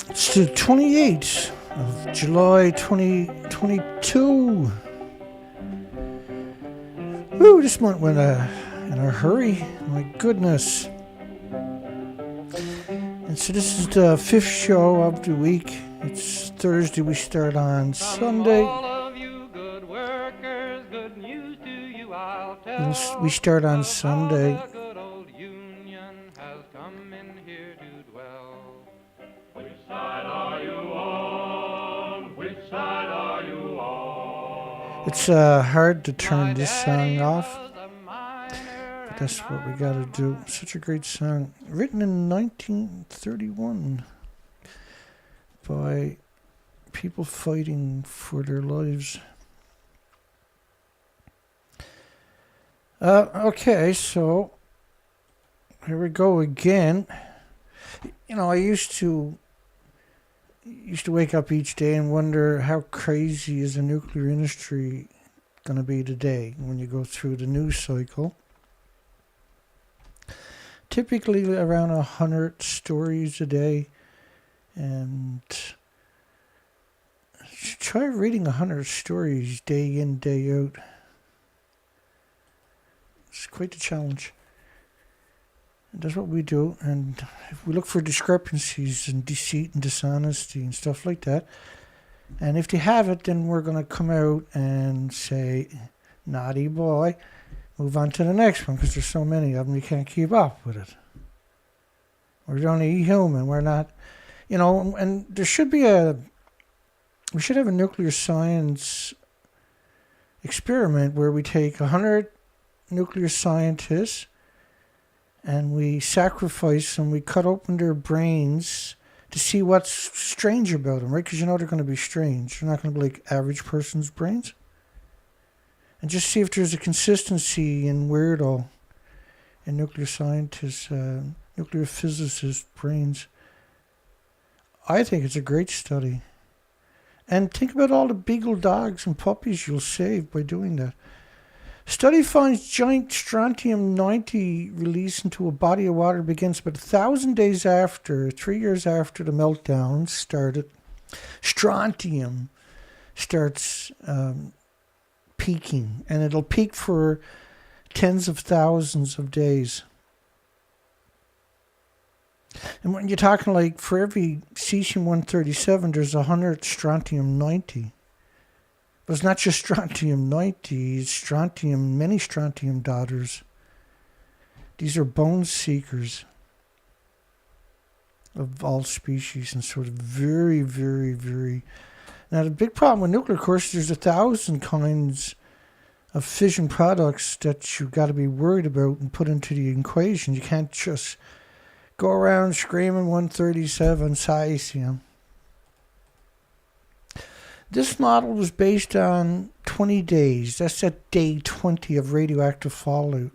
It's the 28th of July 2022. Woo, this month went in a hurry. My goodness. And so this is the fifth show of the week. It's Thursday. We start on Sunday. We start on Sunday. It's hard to turn this song off, but that's what we gotta do. Such a great song. Written in 1931 by people fighting for their lives. Okay, so here we go again. You know, I used to wake up each day and wonder how crazy is the nuclear industry going to be today when you go through the news cycle. Typically around 100 stories a day, and try reading 100 stories day in, day out. It's quite a challenge. And that's what we do, and if we look for discrepancies and deceit and dishonesty and stuff like that, and if they have it, then we're going to come out and say, naughty boy, move on to the next one, because there's so many of them you can't keep up with it. We're only human, we're not, you know, and we should have a nuclear science experiment where we take 100 nuclear scientists and we sacrifice them, we cut open their brains to see what's strange about them, right? Because you know they're going to be strange. They're not going to be like average person's brains. And just see if there's a consistency in weirdo in nuclear scientists, nuclear physicists' brains. I think it's a great study. And think about all the beagle dogs and puppies you'll save by doing that. Study finds giant strontium-90 release into a body of water begins about 1,000 days after, 3 years after the meltdowns started. Strontium starts peaking, and it'll peak for tens of thousands of days. And when you're talking like for every cesium-137, there's 100 strontium-90. But it's not just strontium-90, it's strontium, many strontium daughters. These are bone seekers of all species and sort of very, very, very... Now, the big problem with nuclear, of course, there's 1,000 kinds of fission products that you've got to be worried about and put into the equation. You can't just go around screaming 137 cesium. This model was based on 20 days. That's at day 20 of radioactive fallout.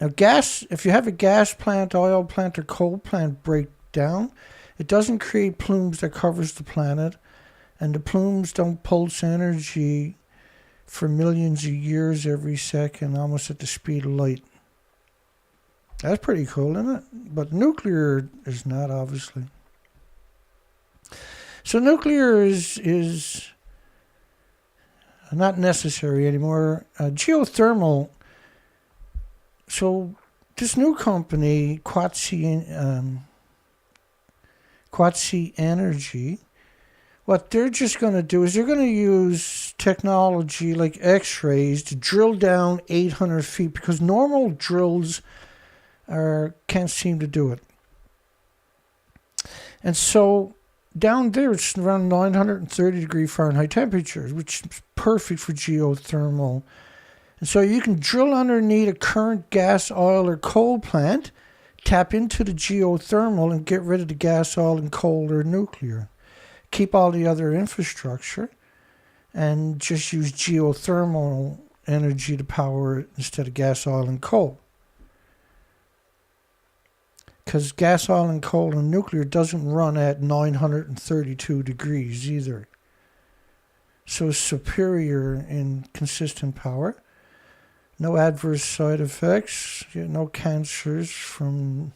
Now, if you have a gas plant, oil plant, or coal plant break down, it doesn't create plumes that covers the planet, and the plumes don't pulse energy for millions of years every second, almost at the speed of light. That's pretty cool, isn't it? But nuclear is not, obviously. So nuclear is not necessary anymore. Geothermal. So this new company, Quatsi Energy, what they're just going to do is they're going to use technology like X-rays to drill down 800 feet because normal drills can't seem to do it. And so down there, it's around 930 degree Fahrenheit temperatures, which is perfect for geothermal. And so you can drill underneath a current gas, oil, or coal plant, tap into the geothermal, and get rid of the gas, oil, and coal or nuclear. Keep all the other infrastructure, and just use geothermal energy to power it instead of gas, oil, and coal. Because gas, oil, and coal and nuclear doesn't run at 932 degrees either. So it's superior in consistent power. No adverse side effects. No cancers from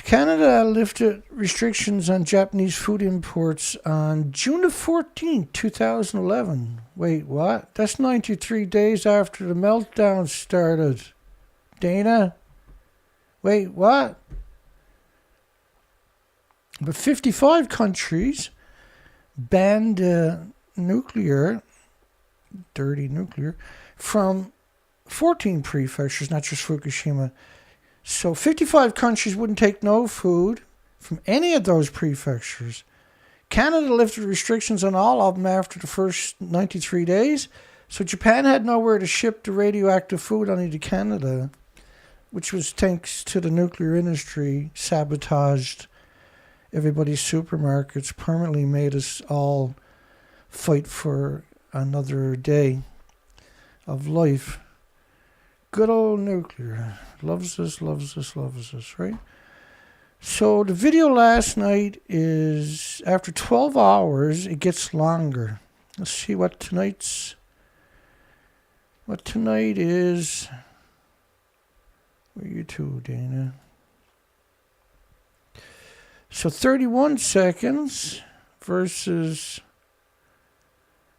Canada lifted restrictions on Japanese food imports on June the 14th, 2011. Wait, what? That's 93 days after the Meltdowns started. Dana? Wait, what? But 55 countries banned nuclear, dirty nuclear, from 14 prefectures, not just Fukushima. So 55 countries wouldn't take no food from any of those prefectures. Canada lifted restrictions on all of them after the first 93 days. So Japan had nowhere to ship the radioactive food only to Canada, which was thanks to the nuclear industry sabotaged everybody's supermarkets, permanently made us all fight for another day of life. Good old nuclear. Loves us, loves us, loves us, right? So the video last night is, after 12 hours, it gets longer. Let's see what tonight is. Where are you two, Dana? So 31 seconds versus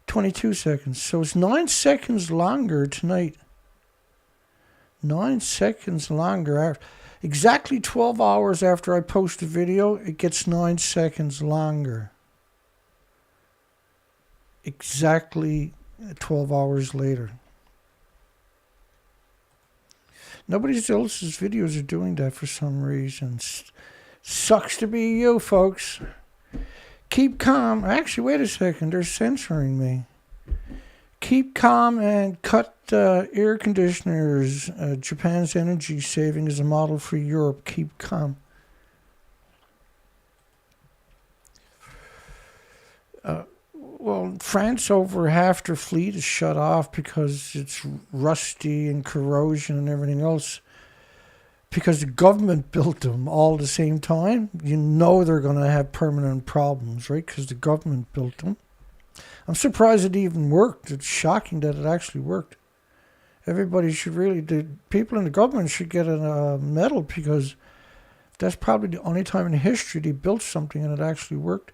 22 seconds. So it's 9 seconds longer tonight. 9 seconds longer. Exactly 12 hours after I post the video, it gets 9 seconds longer. Exactly 12 hours later. Nobody else's videos are doing that for some reason. Sucks to be you, folks. Keep calm. Actually, wait a second. They're censoring me. Keep calm and cut air conditioners. Japan's energy saving is a model for Europe. Keep calm. Well, France, over half their fleet is shut off because it's rusty and corrosion and everything else. Because the government built them all at the same time. You know they're going to have permanent problems, right? Because the government built them. I'm surprised it even worked. It's shocking that it actually worked. Everybody should really, the people in the government should get a medal, because that's probably the only time in history they built something and it actually worked.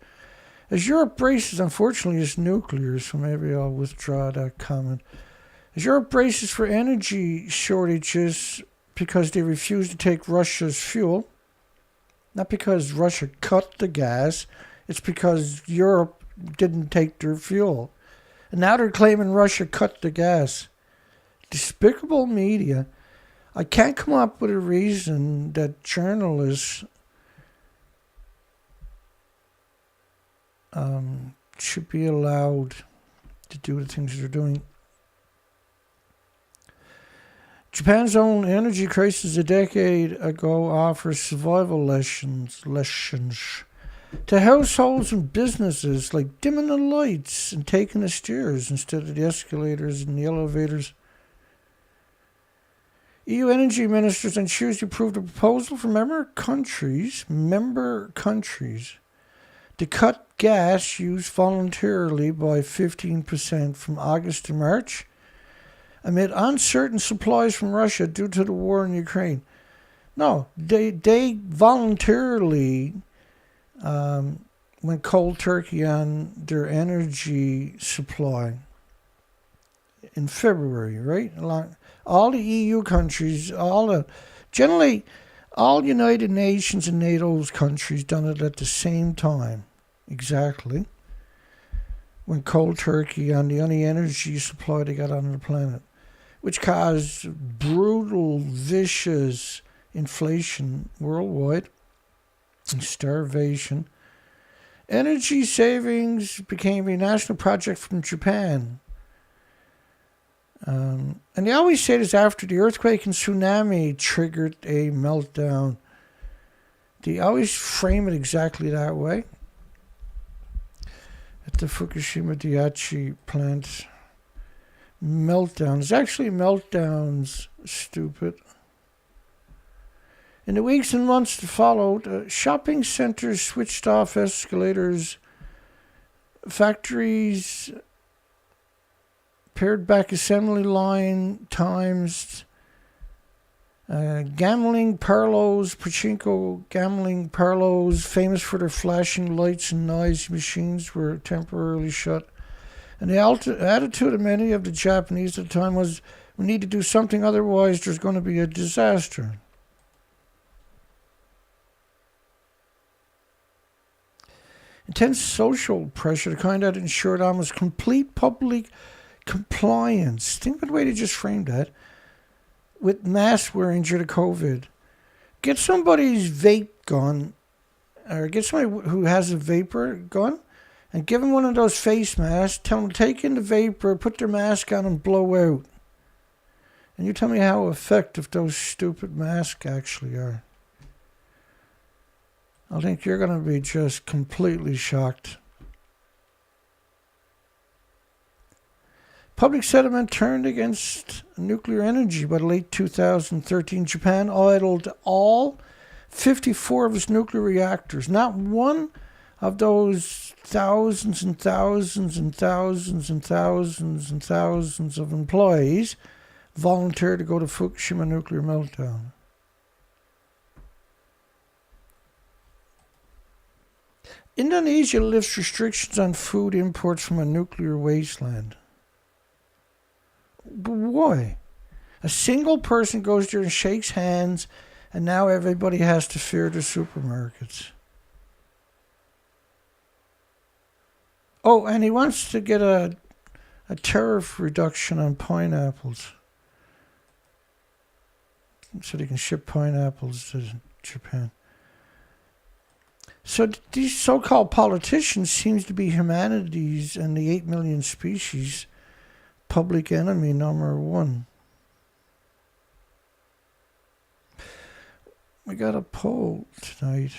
As Europe braces, unfortunately, it's nuclear, so maybe I'll withdraw that comment. As Europe braces for energy shortages because they refuse to take Russia's fuel, not because Russia cut the gas, it's because Europe didn't take their fuel. And now they're claiming Russia cut the gas. Despicable media. I can't come up with a reason that journalists should be allowed to do the things they're doing. Japan's own energy crisis a decade ago offers survival lessons to households and businesses, like dimming the lights and taking the stairs instead of the escalators and the elevators. EU energy ministers on Tuesday approved a proposal for member countries to cut gas use voluntarily by 15% from August to March, amid uncertain supplies from Russia due to the war in Ukraine. No, they voluntarily went cold turkey on their energy supply in February, right? All the EU countries, generally all United Nations and NATO's countries done it at the same time, exactly. Went cold turkey on the only energy supply they got on the planet, which caused brutal, vicious inflation worldwide and starvation. Energy savings became a national project from Japan. And they always say this after the earthquake and tsunami triggered a meltdown. They always frame it exactly that way. At the Fukushima Daiichi plant, meltdowns. Actually, meltdowns, stupid. In the weeks and months that followed, shopping centers switched off escalators, factories pared back assembly line times, Gambling parlours, pachinko gambling parlours, famous for their flashing lights and noisy machines, were temporarily shut. And the attitude of many of the Japanese at the time was, we need to do something, otherwise there's going to be a disaster. Intense social pressure, the kind that ensured almost complete public compliance. Think about the way they just framed that. With mask wearing due to COVID. Get somebody's vape gun, or get somebody who has a vapor gun, and give them one of those face masks. Tell them to take in the vapor, put their mask on, and blow out. And you tell me how effective those stupid masks actually are. I think you're going to be just completely shocked. Public sentiment turned against nuclear energy. By the late 2013, Japan idled all 54 of its nuclear reactors. Not one of those thousands and thousands and thousands and thousands and thousands of employees volunteered to go to Fukushima nuclear meltdown. Indonesia lifts restrictions on food imports from a nuclear wasteland. But why? A single person goes there and shakes hands, and now everybody has to fear the supermarkets. Oh, and he wants to get a tariff reduction on pineapples, so they can ship pineapples to Japan. So these so-called politicians seems to be humanity's and the 8 million species public enemy number one. We got a poll tonight.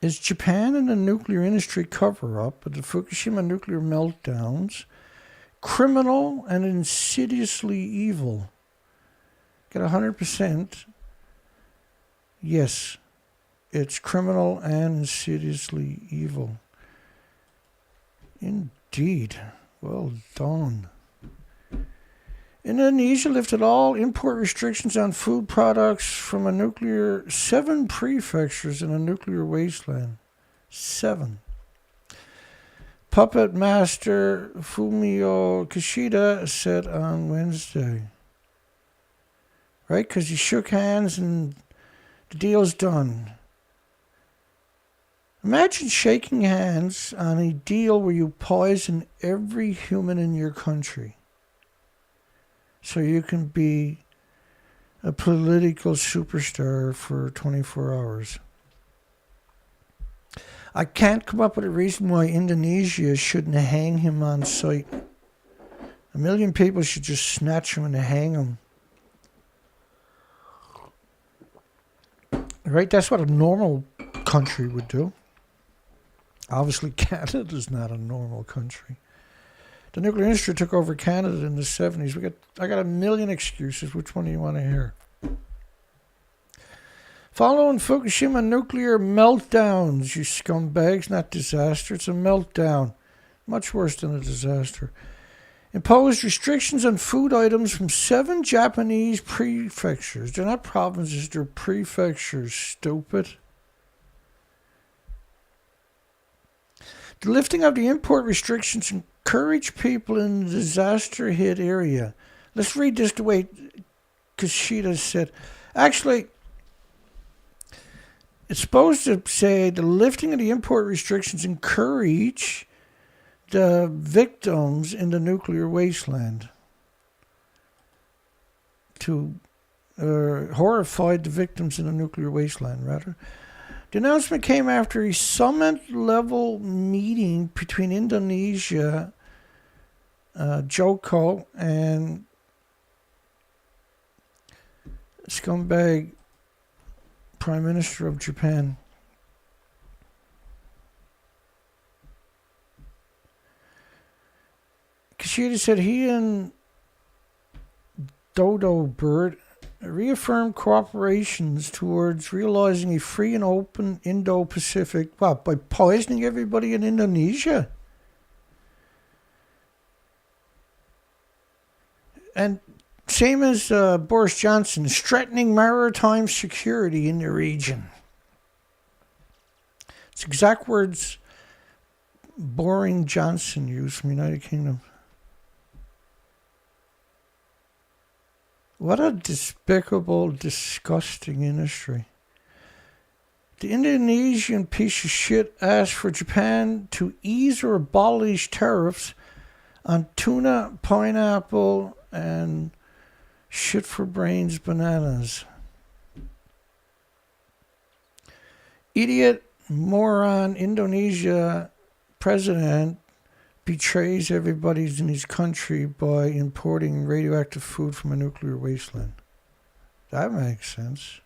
Is Japan and the nuclear industry cover-up of the Fukushima nuclear meltdowns criminal and insidiously evil? Got 100%. Yes, it's criminal and insidiously evil. Indeed. Well done. Indonesia lifted all import restrictions on food products from 7 prefectures in a nuclear wasteland. 7. Puppet master Fumio Kishida said on Wednesday. Right? Because he shook hands and the deal's done. Imagine shaking hands on a deal where you poison every human in your country so you can be a political superstar for 24 hours. I can't come up with a reason why Indonesia shouldn't hang him on sight. 1 million people should just snatch him and hang him. Right? That's what a normal country would do. Obviously, Canada's not a normal country. The nuclear industry took over Canada in the 70s. I got 1 million excuses. Which one do you want to hear? Following Fukushima nuclear meltdowns, you scumbags, not disaster. It's a meltdown. Much worse than a disaster. Imposed restrictions on food items from 7 Japanese prefectures. They're not provinces, they're prefectures, stupid. The lifting of the import restrictions encouraged people in the disaster-hit area. Let's read this the way Kishida said. Actually, it's supposed to say the lifting of the import restrictions encourage the victims in the nuclear wasteland to horrified the victims in the nuclear wasteland, rather. The announcement came after a summit-level meeting between Indonesia, Joko, and Scumbag, Prime Minister of Japan. Kishida said he and Dodo Bird reaffirmed cooperations towards realizing a free and open Indo-Pacific, by poisoning everybody in Indonesia. And same as Boris Johnson, threatening maritime security in the region. It's exact words Boring Johnson used from the United Kingdom. What a despicable, disgusting industry. The Indonesian piece of shit asked for Japan to ease or abolish tariffs on tuna, pineapple, and shit for brains bananas. Idiot, moron, Indonesia president betrays everybody in his country by importing radioactive food from a nuclear wasteland. That makes sense.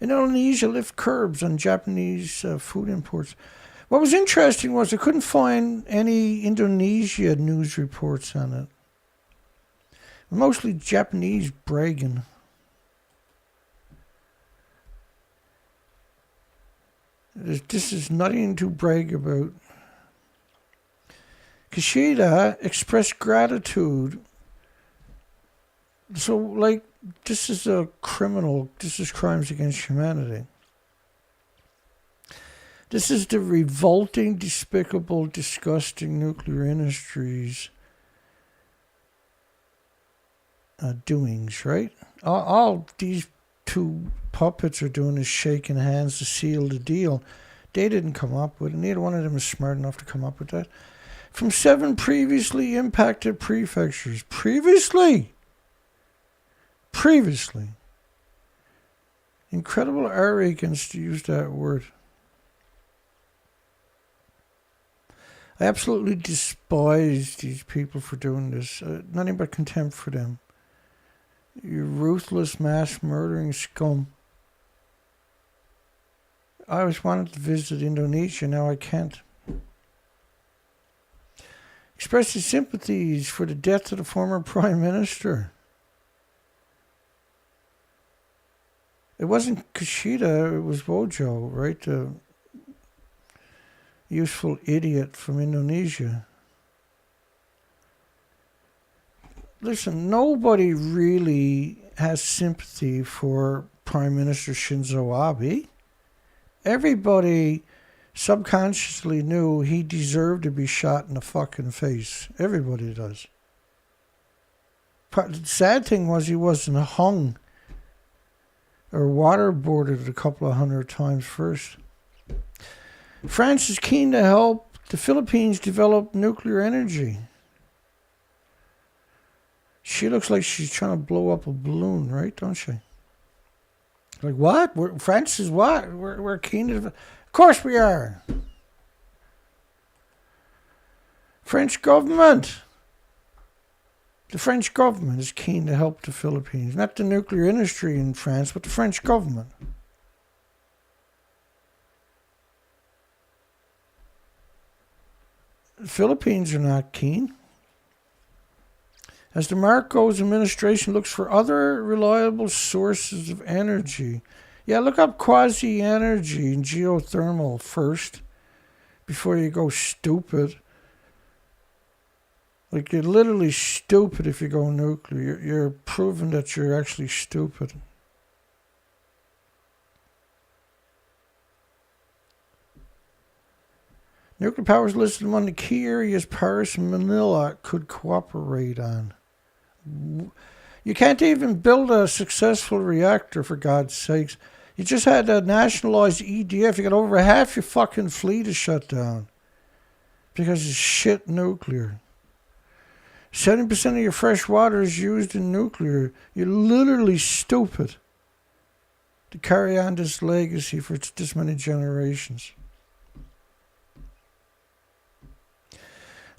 Indonesia lift curbs on Japanese food imports. What was interesting was I couldn't find any Indonesia news reports on it. Mostly Japanese bragging. This is nothing to brag about. Kishida expressed gratitude. So, like, this is a criminal. This is crimes against humanity. This is the revolting, despicable, disgusting nuclear industries doings, right? All these two puppets are doing is shaking hands to seal the deal. They didn't come up with it. Neither one of them is smart enough to come up with that. From 7 previously impacted prefectures. Previously. Incredible arrogance to use that word. I absolutely despise these people for doing this. Nothing but contempt for them. You ruthless mass murdering scum. I always wanted to visit Indonesia, now I can't. Express his sympathies for the death of the former Prime Minister. It wasn't Kishida, it was Wojo, right? The useful idiot from Indonesia. Listen, nobody really has sympathy for Prime Minister Shinzo Abe. Everybody subconsciously knew he deserved to be shot in the fucking face. Everybody does. The sad thing was he wasn't hung or waterboarded a couple of 100 times first. France is keen to help the Philippines develop nuclear energy. She looks like she's trying to blow up a balloon, right? Don't she? Like, what? France is what? We're keen to... Of course we are. French government. The French government is keen to help the Philippines. Not the nuclear industry in France, but the French government. The Philippines are not keen. As the Marcos administration looks for other reliable sources of energy. Yeah, look up quasi-energy and geothermal first before you go stupid. Like, you're literally stupid if you go nuclear. You're proving that you're actually stupid. Nuclear power is listed among the key areas Paris and Manila could cooperate on. You can't even build a successful reactor, for God's sakes. You just had to nationalize EDF. You got over half your fucking fleet is shut down because it's shit nuclear. 70% of your fresh water is used in nuclear. You're literally stupid to carry on this legacy for this many generations.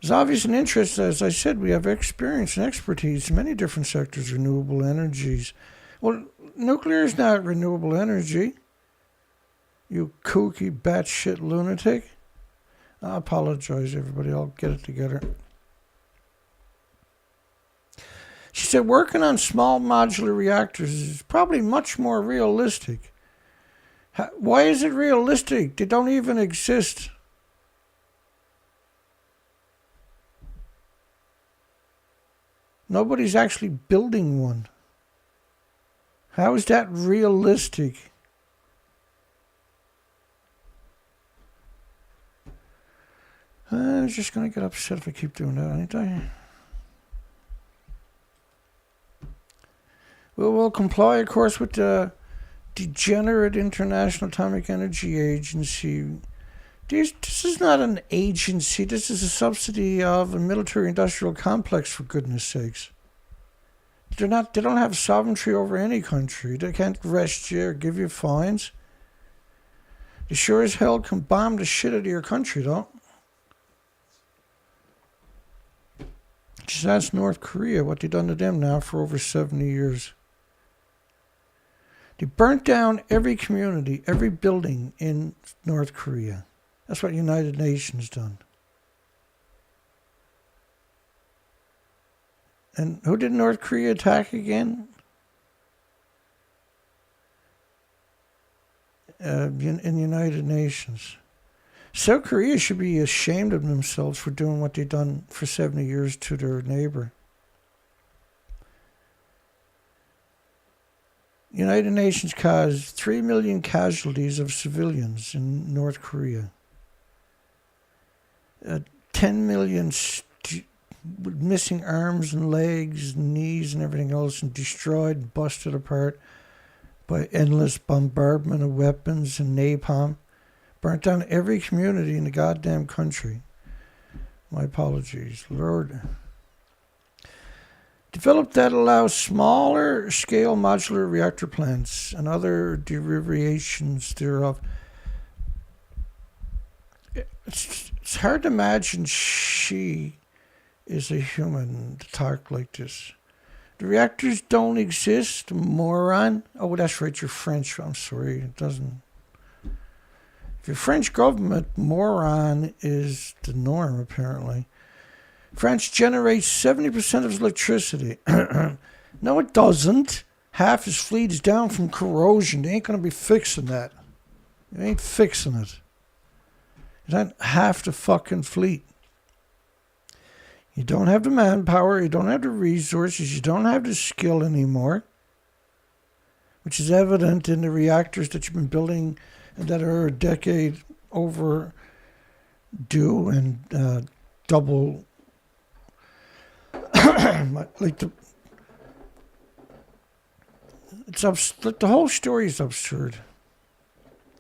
There's obvious an interest, as I said, we have experience and expertise in many different sectors, renewable energies. Well, nuclear is not renewable energy. You kooky batshit lunatic. I apologize, everybody. I'll get it together. She said working on small modular reactors is probably much more realistic. Why is it realistic? They don't even exist. Nobody's actually building one. How is that realistic? I'm just going to get upset if I keep doing that, ain't I? We will comply, of course, with the degenerate International Atomic Energy Agency. This is not an agency. This is a subsidy of a military-industrial complex, for goodness sakes. They don't have sovereignty over any country. They can't arrest you or give you fines. They sure as hell can bomb the shit out of your country, though. Just ask North Korea what they've done to them now for over 70 years. They burnt down every community, every building in North Korea. That's what United Nations done. And who did North Korea attack again? In the United Nations. South Korea should be ashamed of themselves for doing what they've done for 70 years to their neighbor. United Nations caused 3 million casualties of civilians in North Korea. 10 million missing arms and legs and knees and everything else, and destroyed and busted apart by endless bombardment of weapons and napalm. Burnt down every community in the goddamn country. My apologies, Lord. Developed that allows smaller scale modular reactor plants and other derivations thereof. It's hard to imagine she is a human to talk like this. The reactors don't exist, moron. Oh, that's right, you're French. I'm sorry, it doesn't. If you're French government, moron is the norm, apparently. France generates 70% of its electricity. No, it doesn't. Half its fleet is down from corrosion. They ain't going to be fixing that. They ain't fixing it. It ain't half the fucking fleet. You don't have the manpower. You don't have the resources. You don't have the skill anymore. Which is evident in the reactors that you've been building that are a decade overdue and double. Like the whole story is absurd.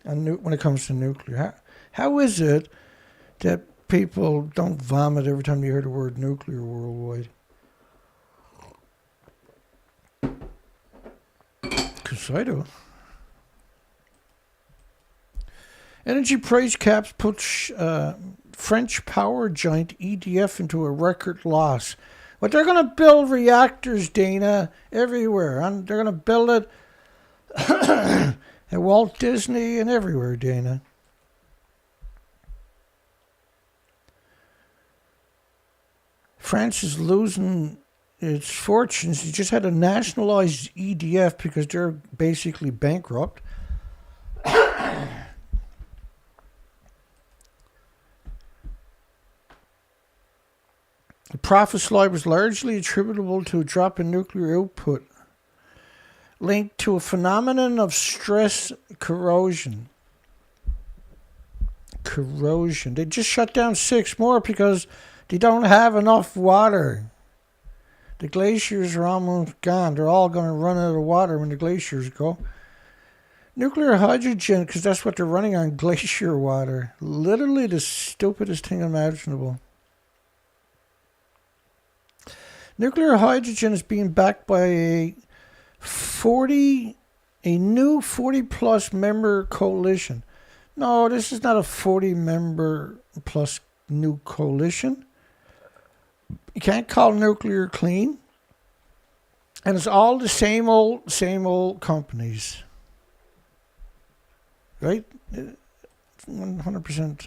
And when it comes to nuclear, how is it that people don't vomit every time they hear the word nuclear worldwide? Because I do. Energy price caps put French power giant EDF into a record loss. But they're going to build reactors, Dana, everywhere. And they're going to build it at Walt Disney and everywhere, Dana. France is losing its fortunes. You just had to nationalize EDF because they're basically bankrupt. The profit slide was largely attributable to a drop in nuclear output, linked to a phenomenon of stress corrosion. They just shut down 6 more because they don't have enough water. The glaciers are almost gone. They're all going to run out of water when the glaciers go. Nuclear hydrogen, because that's what they're running on, glacier water. Literally the stupidest thing imaginable. Nuclear hydrogen is being backed by a new 40-plus member coalition. No, this is not a 40-member plus new coalition. You can't call nuclear clean. And it's all the same old companies. Right? 100%.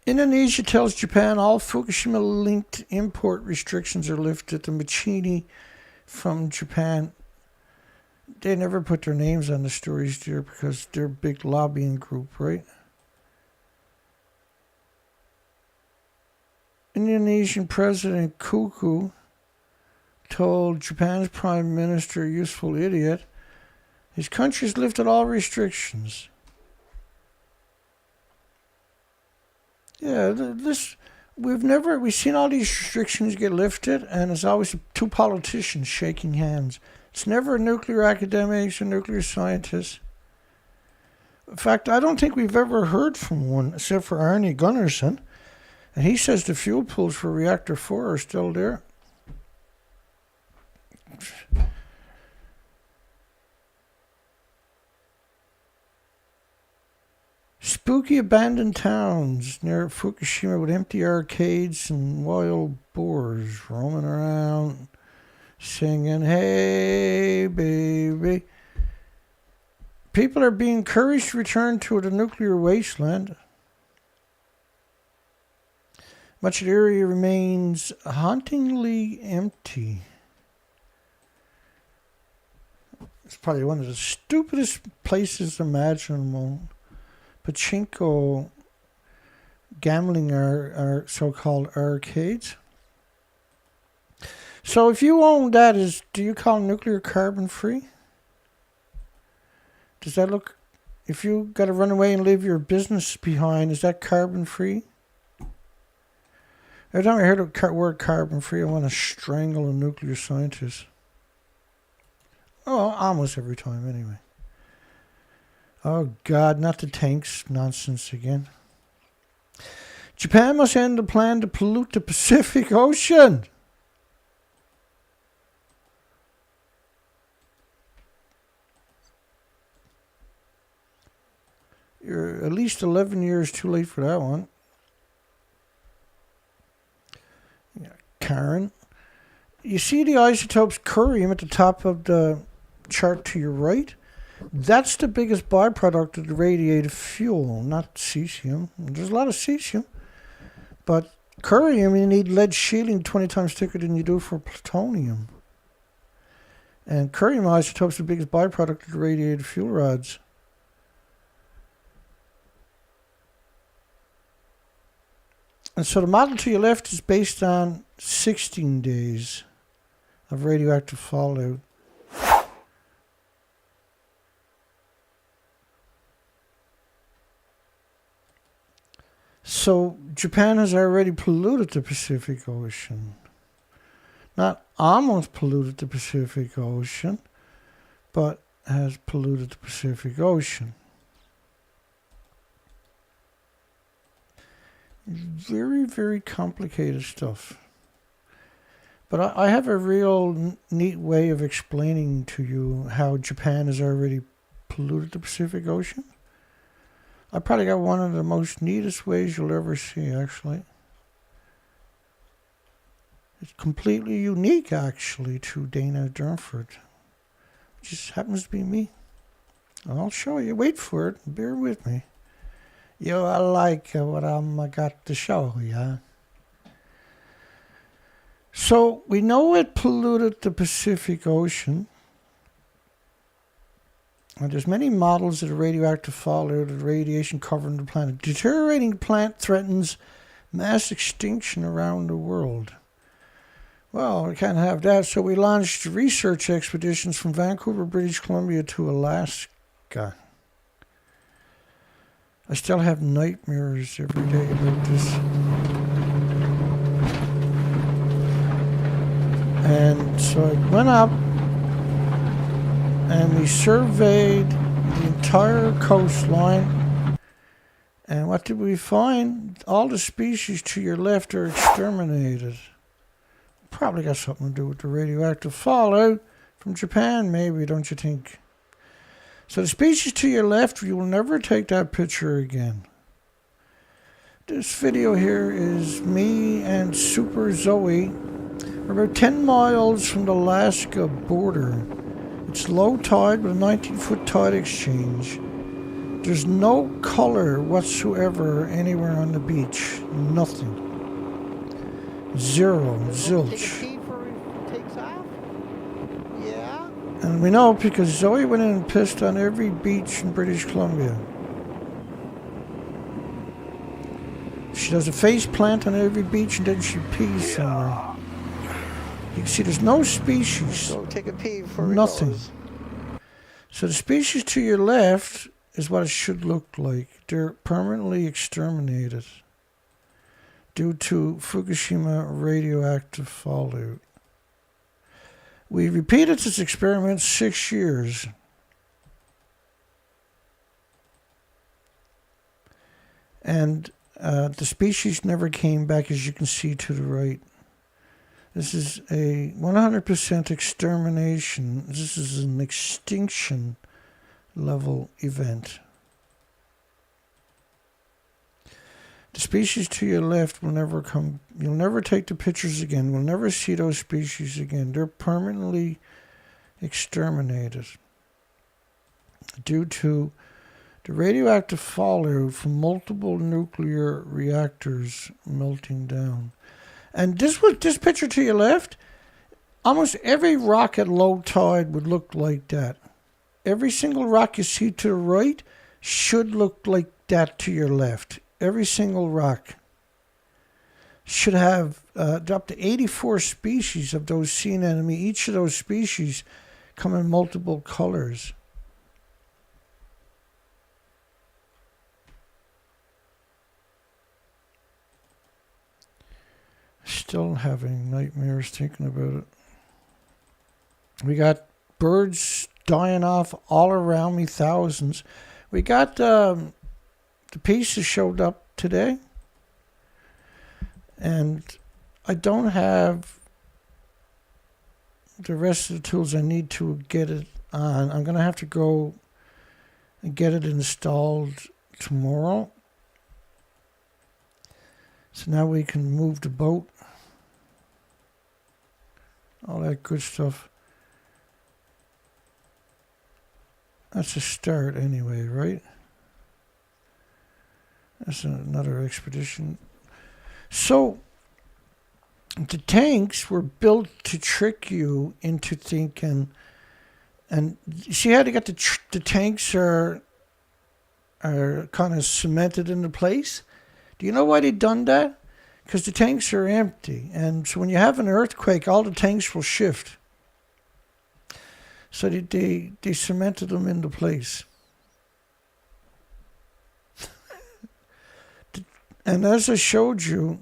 Indonesia tells Japan all Fukushima-linked import restrictions are lifted. The Machini from Japan, they never put their names on the stories there because they're a big lobbying group, right? Indonesian President Kuku told Japan's Prime Minister, useful idiot, his country's lifted all restrictions. Yeah, we've seen all these restrictions get lifted, and it's always two politicians shaking hands. It's never nuclear academics or nuclear scientists. In fact, I don't think we've ever heard from one, except for Arnie Gunnarsson. And he says the fuel pools for Reactor 4 are still there. Spooky abandoned towns near Fukushima with empty arcades and wild boars roaming around singing, "Hey, baby." People are being encouraged to return to the nuclear wasteland. Much of the area remains hauntingly empty. It's probably one of the stupidest places imaginable. Pachinko gambling are so-called arcades. So if you own that, do you call nuclear carbon free? Does that look, if you got to run away and leave your business behind, is that carbon free? Every time I hear the word carbon free, I want to strangle a nuclear scientist. Oh, almost every time anyway. Oh God, not the tanks nonsense again. Japan must end the plan to pollute the Pacific Ocean. You're at least 11 years too late for that one. Yeah, Karen. You see the isotopes curium at the top of the chart to your right? That's the biggest byproduct of the radiative fuel, not cesium. There's a lot of cesium. But curium, you need lead shielding 20 times thicker than you do for plutonium. And curium isotopes are the biggest byproduct of the radiative fuel rods. And so the model to your left is based on 16 days of radioactive fallout. So Japan has already polluted the Pacific Ocean. Not almost polluted the Pacific Ocean, but has polluted the Pacific Ocean. Very, very complicated stuff. But I have a real neat way of explaining to you how Japan has already polluted the Pacific Ocean. I probably got one of the most neatest ways you'll ever see, actually. It's completely unique, actually, to Dana Durnford. It just happens to be me. I'll show you. Wait for it. Bear with me. You like what I got to show you. So we know it polluted the Pacific Ocean. And there's many models of the radioactive fallout of radiation covering the planet. Deteriorating plant threatens mass extinction around the world. Well, we can't have that, so we launched research expeditions from Vancouver, British Columbia to Alaska. I still have nightmares every day about this. And so I went up and we surveyed the entire coastline. And what did we find? All the species to your left are exterminated. Probably got something to do with the radioactive fallout from Japan, maybe, don't you think? So the species to your left, you will never take that picture again. This video here is me and Super Zoe. We're about 10 miles from the Alaska border. It's low tide with a 19-foot tide exchange. There's no color whatsoever anywhere on the beach. Nothing. Zero. Zilch. And we know because Zoe went in and pissed on every beach in British Columbia. She does a face plant on every beach and then she pees somewhere. You can see there's no species. So take a pee before Nothing. it goes. So the species to your left is what it should look like. They're permanently exterminated due to Fukushima radioactive fallout. We repeated this experiment 6 years. And the species never came back, as you can see to the right. This is a 100% extermination. This is an extinction level event. The species to your left will never come. You'll never take the pictures again. We'll never see those species again. They're permanently exterminated due to the radioactive fallout from multiple nuclear reactors melting down. And this picture to your left, almost every rock at low tide would look like that. Every single rock you see to the right should look like that to your left. Every single rock should have up to 84 species of those sea anemone. Each of those species come in multiple colors. Still having nightmares thinking about it. We got birds dying off all around me, thousands. We got the pieces showed up today, and I don't have the rest of the tools I need to get it on. I'm going to have to go and get it installed tomorrow. So now we can move the boat. All that good stuff. That's a start anyway, right? That's another expedition. So, the tanks were built to trick you into thinking, and see how they got the tanks are kind of cemented into place? Do you know why they done that? Because the tanks are empty. And so when you have an earthquake, all the tanks will shift. So they cemented them into place. And as I showed you,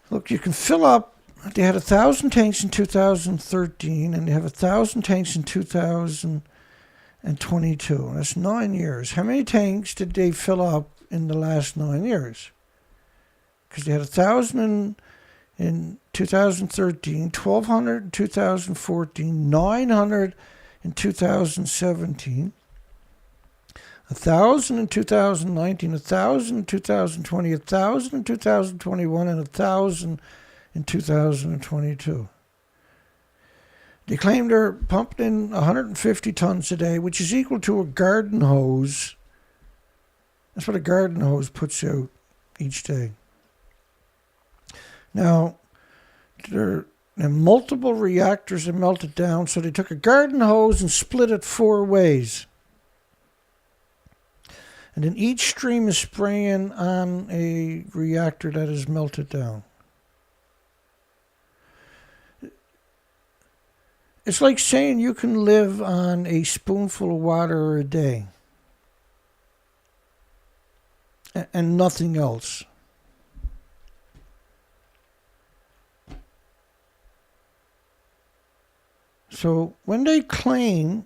look, you can fill up. They had 1,000 tanks in 2013, and they have 1,000 tanks in 2022. That's 9 years. How many tanks did they fill up in the last 9 years? Because they had 1,000 in 2013, 1,200 in 2014, 900 in 2017, 1,000 in 2019, 1,000 in 2020, 1,000 in 2021, and 1,000 in 2022. They claim they're pumping in 150 tons a day, which is equal to a garden hose. That's what a garden hose puts out each day. Now, there are multiple reactors that melted down, so they took a garden hose and split it 4 ways. And then each stream is spraying on a reactor that is melted down. It's like saying you can live on a spoonful of water a day and nothing else. So when they claim,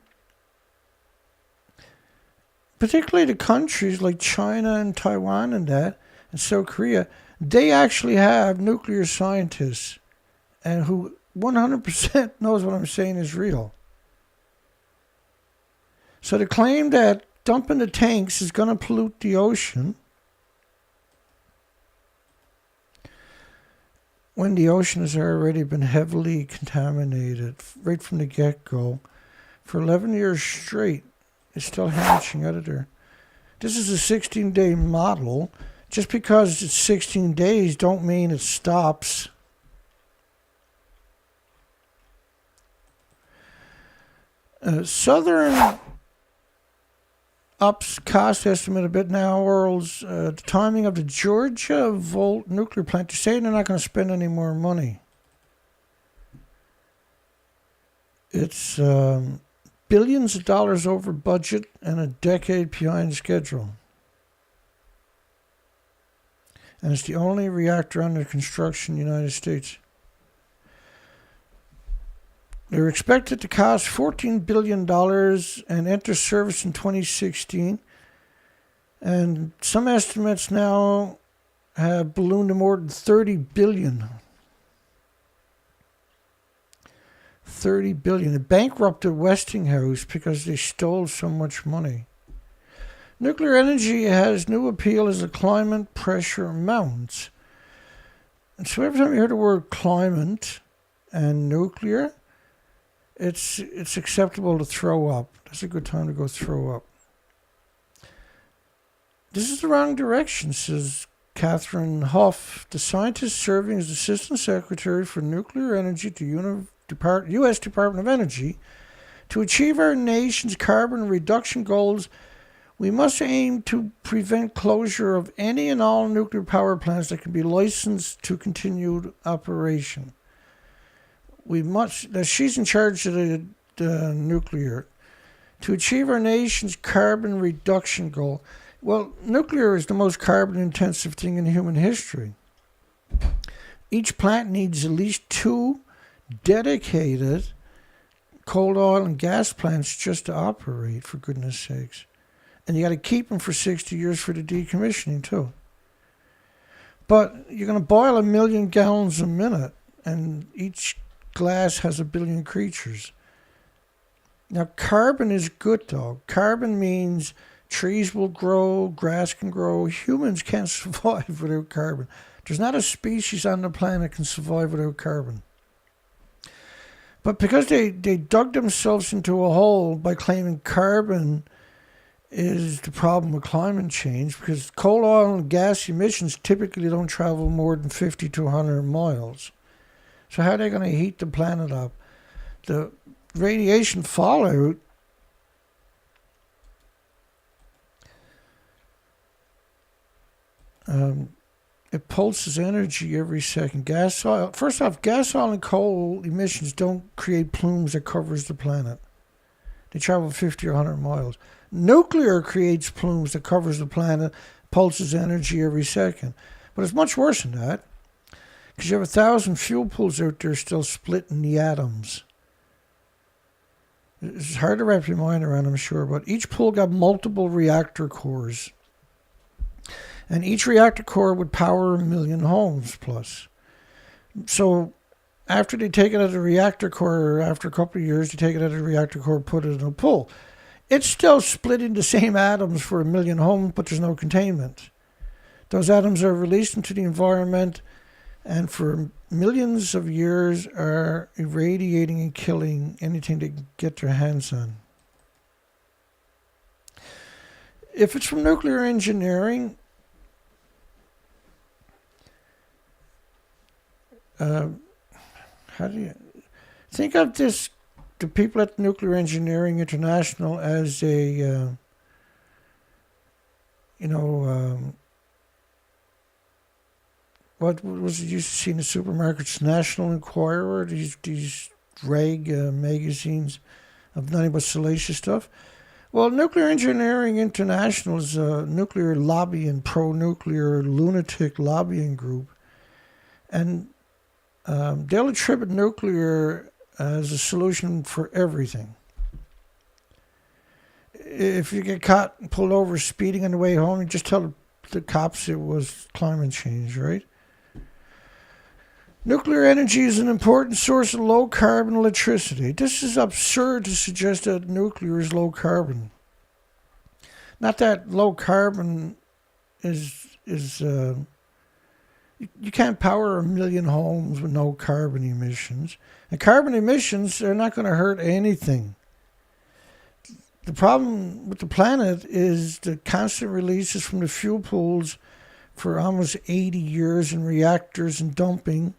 particularly the countries like China and Taiwan and South Korea, they actually have nuclear scientists and who 100% knows what I'm saying is real. So the claim that dumping the tanks is going to pollute the ocean, when the ocean has already been heavily contaminated right from the get-go for 11 years straight, it's still hatching out of there. This is a 16-day model. Just because it's 16 days don't mean it stops. Southern ups cost estimate a bit now, Earls. The timing of the Georgia Volt nuclear plant. They're saying they're not going to spend any more money. It's billions of dollars over budget and a decade behind schedule. And it's the only reactor under construction in the United States. They're expected to cost $14 billion and enter service in 2016. And some estimates now have ballooned to more than $30 billion. $30 billion. It bankrupted Westinghouse because they stole so much money. Nuclear energy has new appeal as the climate pressure mounts. And so every time you hear the word climate and nuclear, it's acceptable to throw up. That's a good time to go throw up. This is the wrong direction, says Catherine Huff, the scientist serving as Assistant Secretary for Nuclear Energy to U.S. Department of Energy. To achieve our nation's carbon reduction goals, we must aim to prevent closure of any and all nuclear power plants that can be licensed to continued operation. She's in charge of the nuclear. To achieve our nation's carbon reduction goal. Well, nuclear is the most carbon-intensive thing in human history. Each plant needs at least 2 dedicated coal, oil, and gas plants just to operate, for goodness sakes. And you got to keep them for 60 years for the decommissioning, too. But you're going to boil 1 million gallons a minute, and each glass has 1 billion creatures. Now, carbon is good, though. Carbon means trees will grow, grass can grow. Humans can't survive without carbon. There's not a species on the planet that can survive without carbon. But because they dug themselves into a hole by claiming carbon is the problem with climate change, because coal, oil, and gas emissions typically don't travel more than 50 to 100 miles. So how are they going to heat the planet up? The radiation fallout it pulses energy every second. First off, gas, oil, and coal emissions don't create plumes that covers the planet. They travel 50 or 100 miles. Nuclear creates plumes that covers the planet, pulses energy every second. But it's much worse than that, because you have 1,000 fuel pools out there still splitting the atoms. It's hard to wrap your mind around, I'm sure, but each pool got multiple reactor cores. And each reactor core would power 1 million homes plus. So after they take it out of the reactor core, after a couple of years, they take it out of the reactor core, put it in a pool. It's still split into the same atoms for 1 million homes, but there's no containment. Those atoms are released into the environment and for millions of years are irradiating and killing anything they can get their hands on. If it's from nuclear engineering, how do you think of this? The people at Nuclear Engineering International as a, what was it used to see in the supermarkets? National Enquirer, these rag magazines of nothing but salacious stuff. Well, Nuclear Engineering International is a nuclear lobby and pro-nuclear lunatic lobbying group, and they'll attribute nuclear as a solution for everything. If you get caught and pulled over speeding on the way home, you just tell the cops it was climate change, right? Nuclear energy is an important source of low-carbon electricity. This is absurd to suggest that nuclear is low-carbon. Not that low-carbon is you can't power 1 million homes with no carbon emissions. And carbon emissions are not going to hurt anything. The problem with the planet is the constant releases from the fuel pools for almost 80 years in reactors and dumping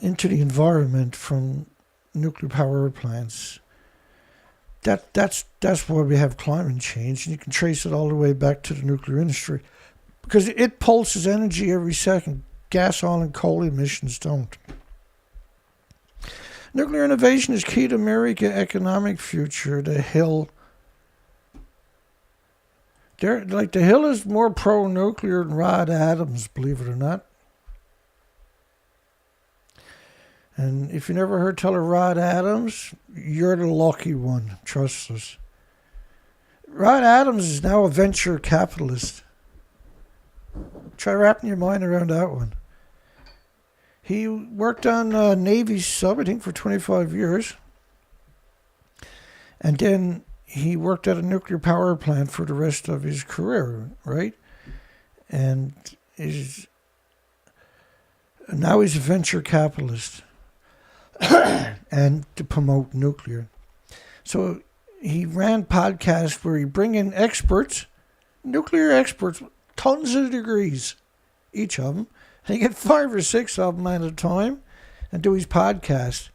into the environment from nuclear power plants. That's why we have climate change, and you can trace it all the way back to the nuclear industry, because it pulses energy every second. Gas, oil, and coal emissions don't. Nuclear innovation is key to America's economic future. The Hill. The Hill is more pro-nuclear than Rod Adams, believe it or not. And if you never heard tell of Rod Adams, you're the lucky one. Trust us. Rod Adams is now a venture capitalist. Try wrapping your mind around that one. He worked on Navy sub, I think, for 25 years. And then he worked at a nuclear power plant for the rest of his career, right? And now he's a venture capitalist and to promote nuclear. So he ran podcasts where he bring in experts, nuclear experts, tons of degrees, each of them. And he get 5 or 6 of them at a time and do his podcast.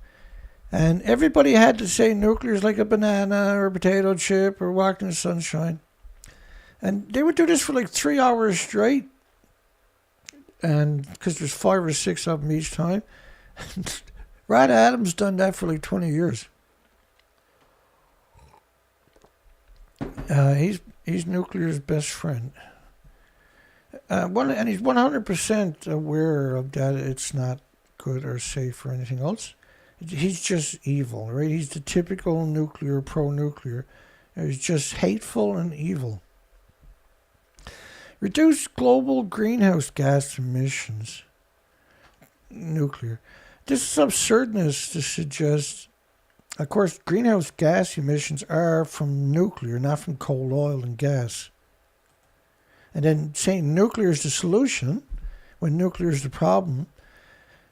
And everybody had to say nuclear is like a banana or a potato chip or walking in the sunshine. And they would do this for like 3 hours straight. And because there's 5 or 6 of them each time. Rod Adams done that for like 20 years. He's nuclear's best friend. And he's 100% aware of that it's not good or safe or anything else. He's just evil, right? He's the typical nuclear, pro-nuclear. He's just hateful and evil. Reduce global greenhouse gas emissions. Nuclear. This is absurdness to suggest. Of course, greenhouse gas emissions are from nuclear, not from coal, oil, and gas. And then saying nuclear is the solution when nuclear is the problem,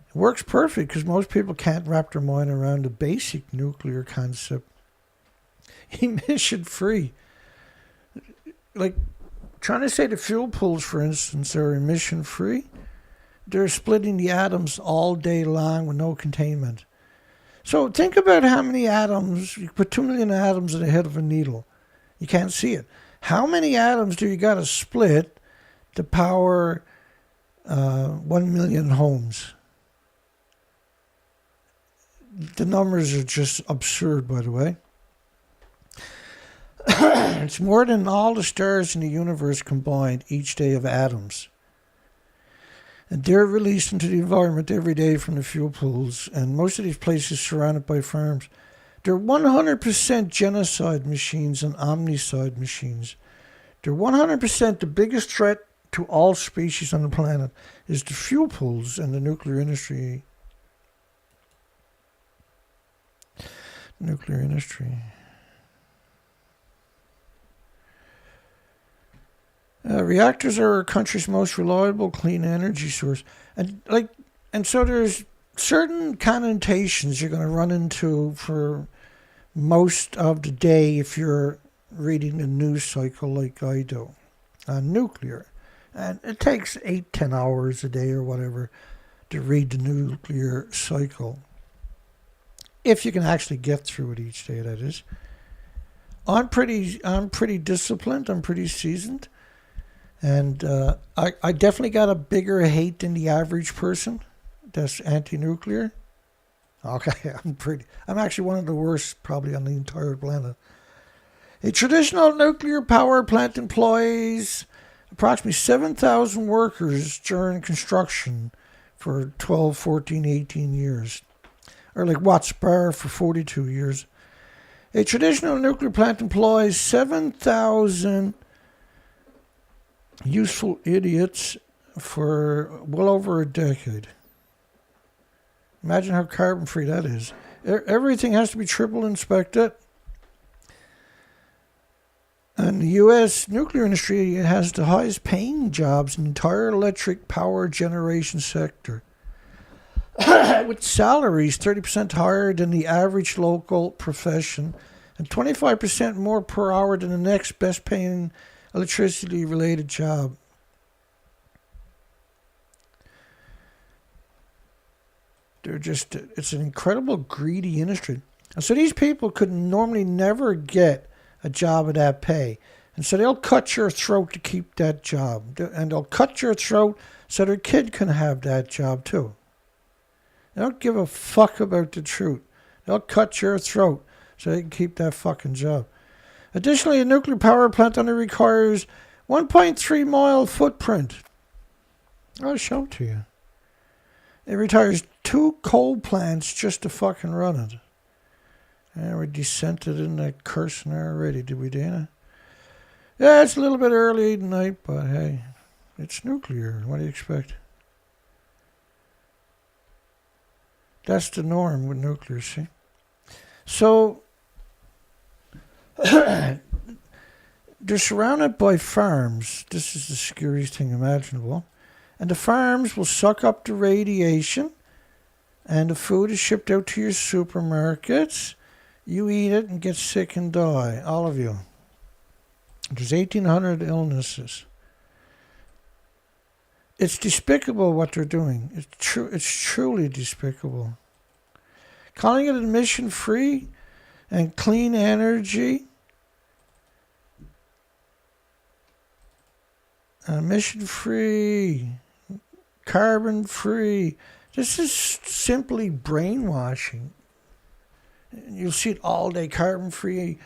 it works perfect because most people can't wrap their mind around the basic nuclear concept. Emission free. Like trying to say the fuel pools, for instance, are emission free. They're splitting the atoms all day long with no containment. So think about how many atoms, you put 2 million atoms in the head of a needle. You can't see it. How many atoms do you got to split to power 1 million homes? The numbers are just absurd, by the way. It's more than all the stars in the universe combined each day of atoms. And they're released into the environment every day from the fuel pools, and most of these places surrounded by farms. They're 100% genocide machines and omnicide machines. They're 100% the biggest threat to all species on the planet is the fuel pools and the nuclear industry. Nuclear industry. Reactors are our country's most reliable clean energy source. And so there's certain connotations you're going to run into for most of the day if you're reading the news cycle like I do on nuclear. And it takes 8-10 hours a day or whatever to read the nuclear cycle. If you can actually get through it each day, that is. I'm pretty disciplined. I'm pretty seasoned. And I definitely got a bigger hate than the average person that's anti-nuclear. Okay, I'm actually one of the worst probably on the entire planet. A traditional nuclear power plant employs approximately 7,000 workers during construction for 12, 14, 18 years. Or like Watts Bar for 42 years. A traditional nuclear plant employs 7,000 useful idiots for well over a decade. Imagine how carbon free that is. Everything has to be triple inspected. And the U.S. nuclear industry has the highest paying jobs in the entire electric power generation sector. With salaries 30% higher than the average local profession and 25% more per hour than the next best paying electricity related job. It's an incredible greedy industry. And so these people could normally never get a job at that pay. And so they'll cut your throat to keep that job. And they'll cut your throat so their kid can have that job too. They don't give a fuck about the truth. They'll cut your throat so they can keep that fucking job. Additionally, a nuclear power plant only requires 1.3 mile footprint. I'll show it to you. It retires 2 coal plants just to fucking run it. And we descented in that cursing already, did we, Dana? Yeah, it's a little bit early tonight, but hey, it's nuclear. What do you expect? That's the norm with nuclear, see? So, they're surrounded by farms. This is the scariest thing imaginable. And the farms will suck up the radiation, and the food is shipped out to your supermarkets. You eat it and get sick and die, all of you. There's 1,800 illnesses. It's despicable what they're doing. It's truly despicable. Calling it emission-free and clean energy. Emission-free, carbon-free. This is simply brainwashing. You'll see it all day. Carbon-free,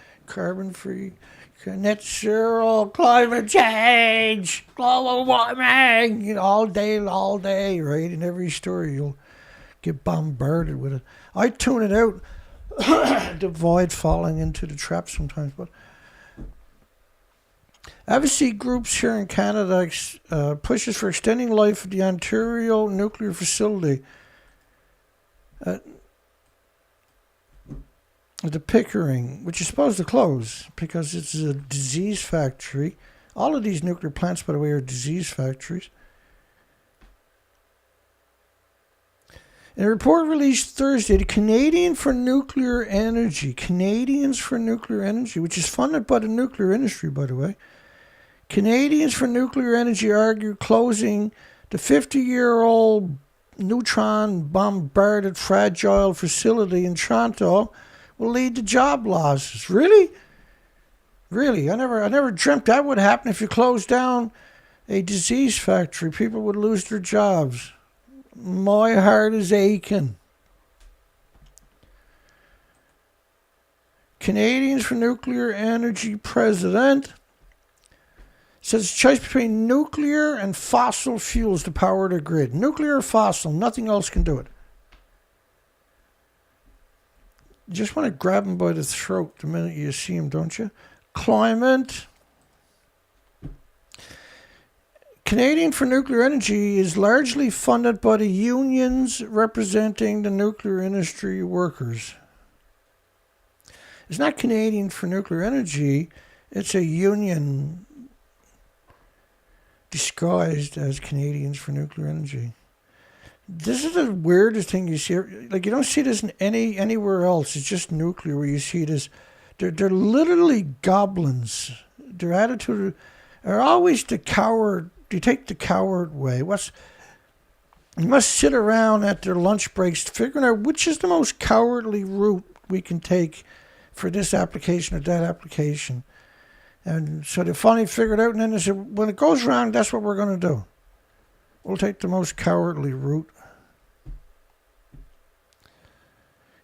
net zero, climate change, global warming. You know, all day, right? In every story, you'll get bombarded with it. I tune it out to avoid falling into the trap sometimes. But advocacy groups here in Canada pushes for extending life of the Ontario nuclear facility. The Pickering, which is supposed to close because it's a disease factory. All of these nuclear plants, by the way, are disease factories. In a report released Thursday, the Canadians for Nuclear Energy, which is funded by the nuclear industry, by the way. Canadians for Nuclear Energy argue closing the 50-year-old neutron-bombarded fragile facility in Toronto will lead to job losses. Really? I never dreamt that would happen. If you closed down a disease factory, people would lose their jobs. My heart is aching. Canadians for Nuclear Energy president says choice between nuclear and fossil fuels to power the grid. Nuclear or fossil, nothing else can do it. You just want to grab him by the throat the minute you see him, don't you? Climate. Canadian for Nuclear Energy is largely funded by the unions representing the nuclear industry workers. It's not Canadian for Nuclear Energy. It's a union disguised as Canadians for Nuclear Energy. This is the weirdest thing you see. Like, you don't see this in anywhere else. It's just nuclear where you see this. They're literally goblins. Their attitude are always the coward. You take the coward way. You must sit around at their lunch breaks figuring out which is the most cowardly route we can take for this application or that application. And so they finally figured out, and then they said, when it goes wrong, that's what we're going to do. We'll take the most cowardly route.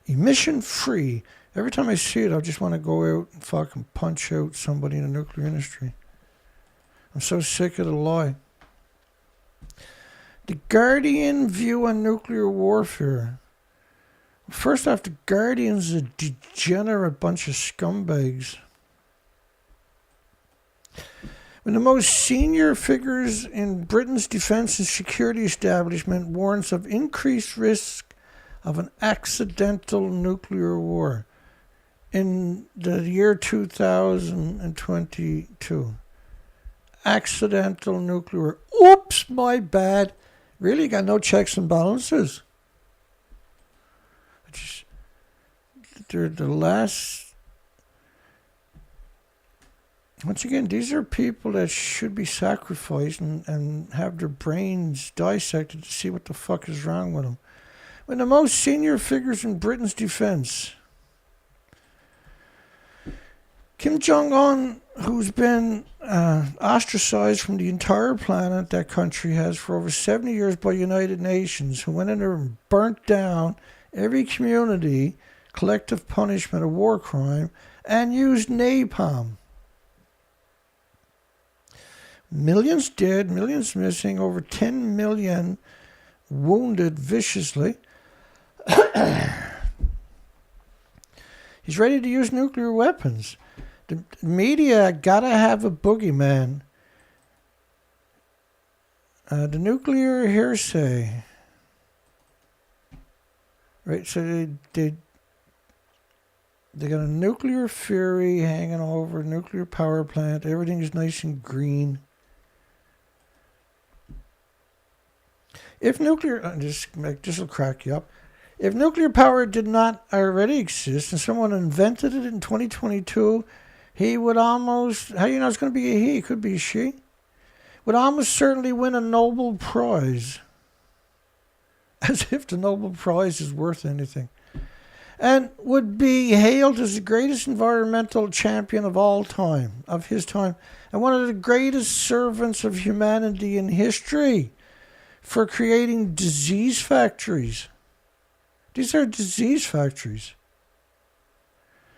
Emission-free. Every time I see it, I just want to go out and fucking punch out somebody in the nuclear industry. I'm so sick of the lie. The Guardian view on nuclear warfare. First off, the Guardian's a degenerate bunch of scumbags. When the most senior figures in Britain's defence and security establishment warns of increased risk of an accidental nuclear war in the year 2022. Accidental nuclear. Oops, my bad. Really got no checks and balances. They're the last. Once again, these are people that should be sacrificed and have their brains dissected to see what the fuck is wrong with them. When the most senior figures in Britain's defence Kim Jong-un, who's been ostracized from the entire planet that country has for over 70 years by United Nations, who went in there and burnt down every community, collective punishment, a war crime, and used napalm. Millions dead, millions missing, over 10 million wounded viciously. He's ready to use nuclear weapons. The media gotta have a boogeyman. The nuclear hearsay. Right, so they got a nuclear fury hanging over, nuclear power plant. Everything is nice and green. If nuclear, this will crack you up. If nuclear power did not already exist and someone invented it in 2022, he would almost, how do you know it's going to be a he? It could be a she. Would almost certainly win a Nobel Prize. As if the Nobel Prize is worth anything. And would be hailed as the greatest environmental champion of all time, of his time, and one of the greatest servants of humanity in history for creating disease factories. These are disease factories.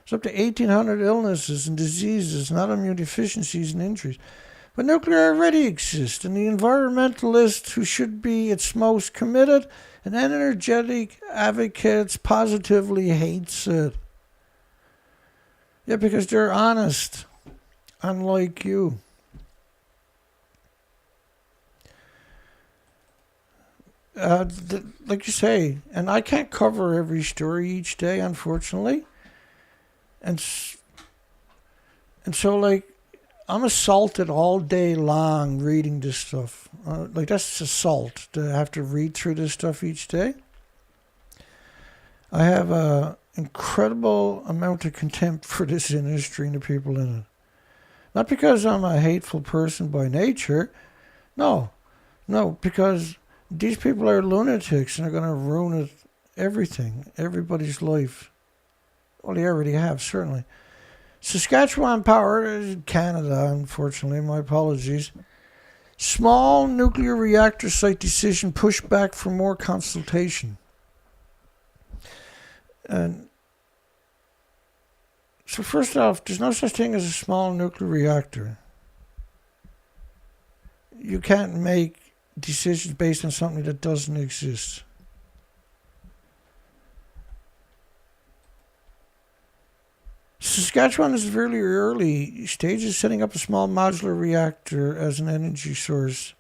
It's up to 1,800 illnesses and diseases, not immune deficiencies and injuries. But nuclear already exists, and the environmentalist who should be its most committed and energetic advocates positively hates it. Yeah, because they're honest, unlike you. Like you say, and I can't cover every story each day, unfortunately. And so, like, I'm assaulted all day long reading this stuff. Like, that's assault to have to read through this stuff each day. I have an incredible amount of contempt for this industry and the people in it. Not because I'm a hateful person by nature. No, because these people are lunatics and are going to ruin everything, everybody's life. Well, they already have, certainly. Saskatchewan Power, Canada, unfortunately, my apologies. Small nuclear reactor site decision pushed back for more consultation. And so first off, there's no such thing as a small nuclear reactor. You can't make decisions based on something that doesn't exist. Saskatchewan is very early stages setting up a small modular reactor as an energy source,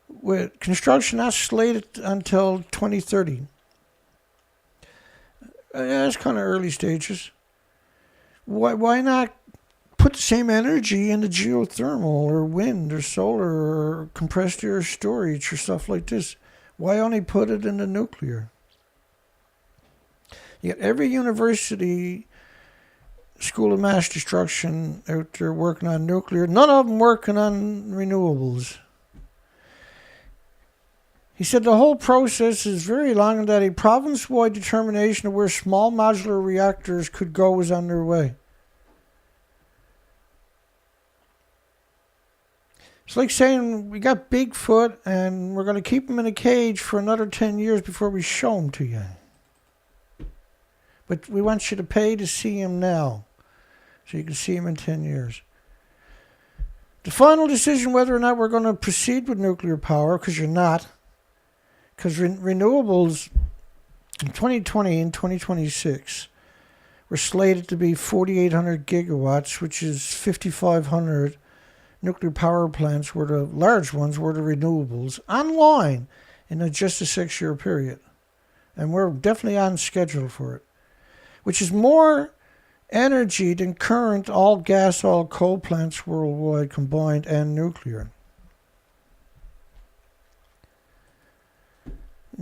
with construction not slated until 2030. That's kind of early stages. Why not put the same energy into geothermal or wind or solar or compressed air storage or stuff like this? Why only put it into nuclear? You got every university, School of Mass Destruction out there working on nuclear. None of them working on renewables. He said the whole process is very long and that a province-wide determination of where small modular reactors could go is underway. It's like saying we got Bigfoot and we're going to keep him in a cage for another 10 years before we show him to you. But we want you to pay to see him now, so you can see him in 10 years. The final decision whether or not we're going to proceed with nuclear power, because you're not, because renewables in 2020 and 2026 were slated to be 4,800 gigawatts, which is 5,500 nuclear power plants, were the large ones, were the renewables, online in just a 6-year period. And we're definitely on schedule for it, which is more energy than current all gas, all coal plants worldwide combined and nuclear.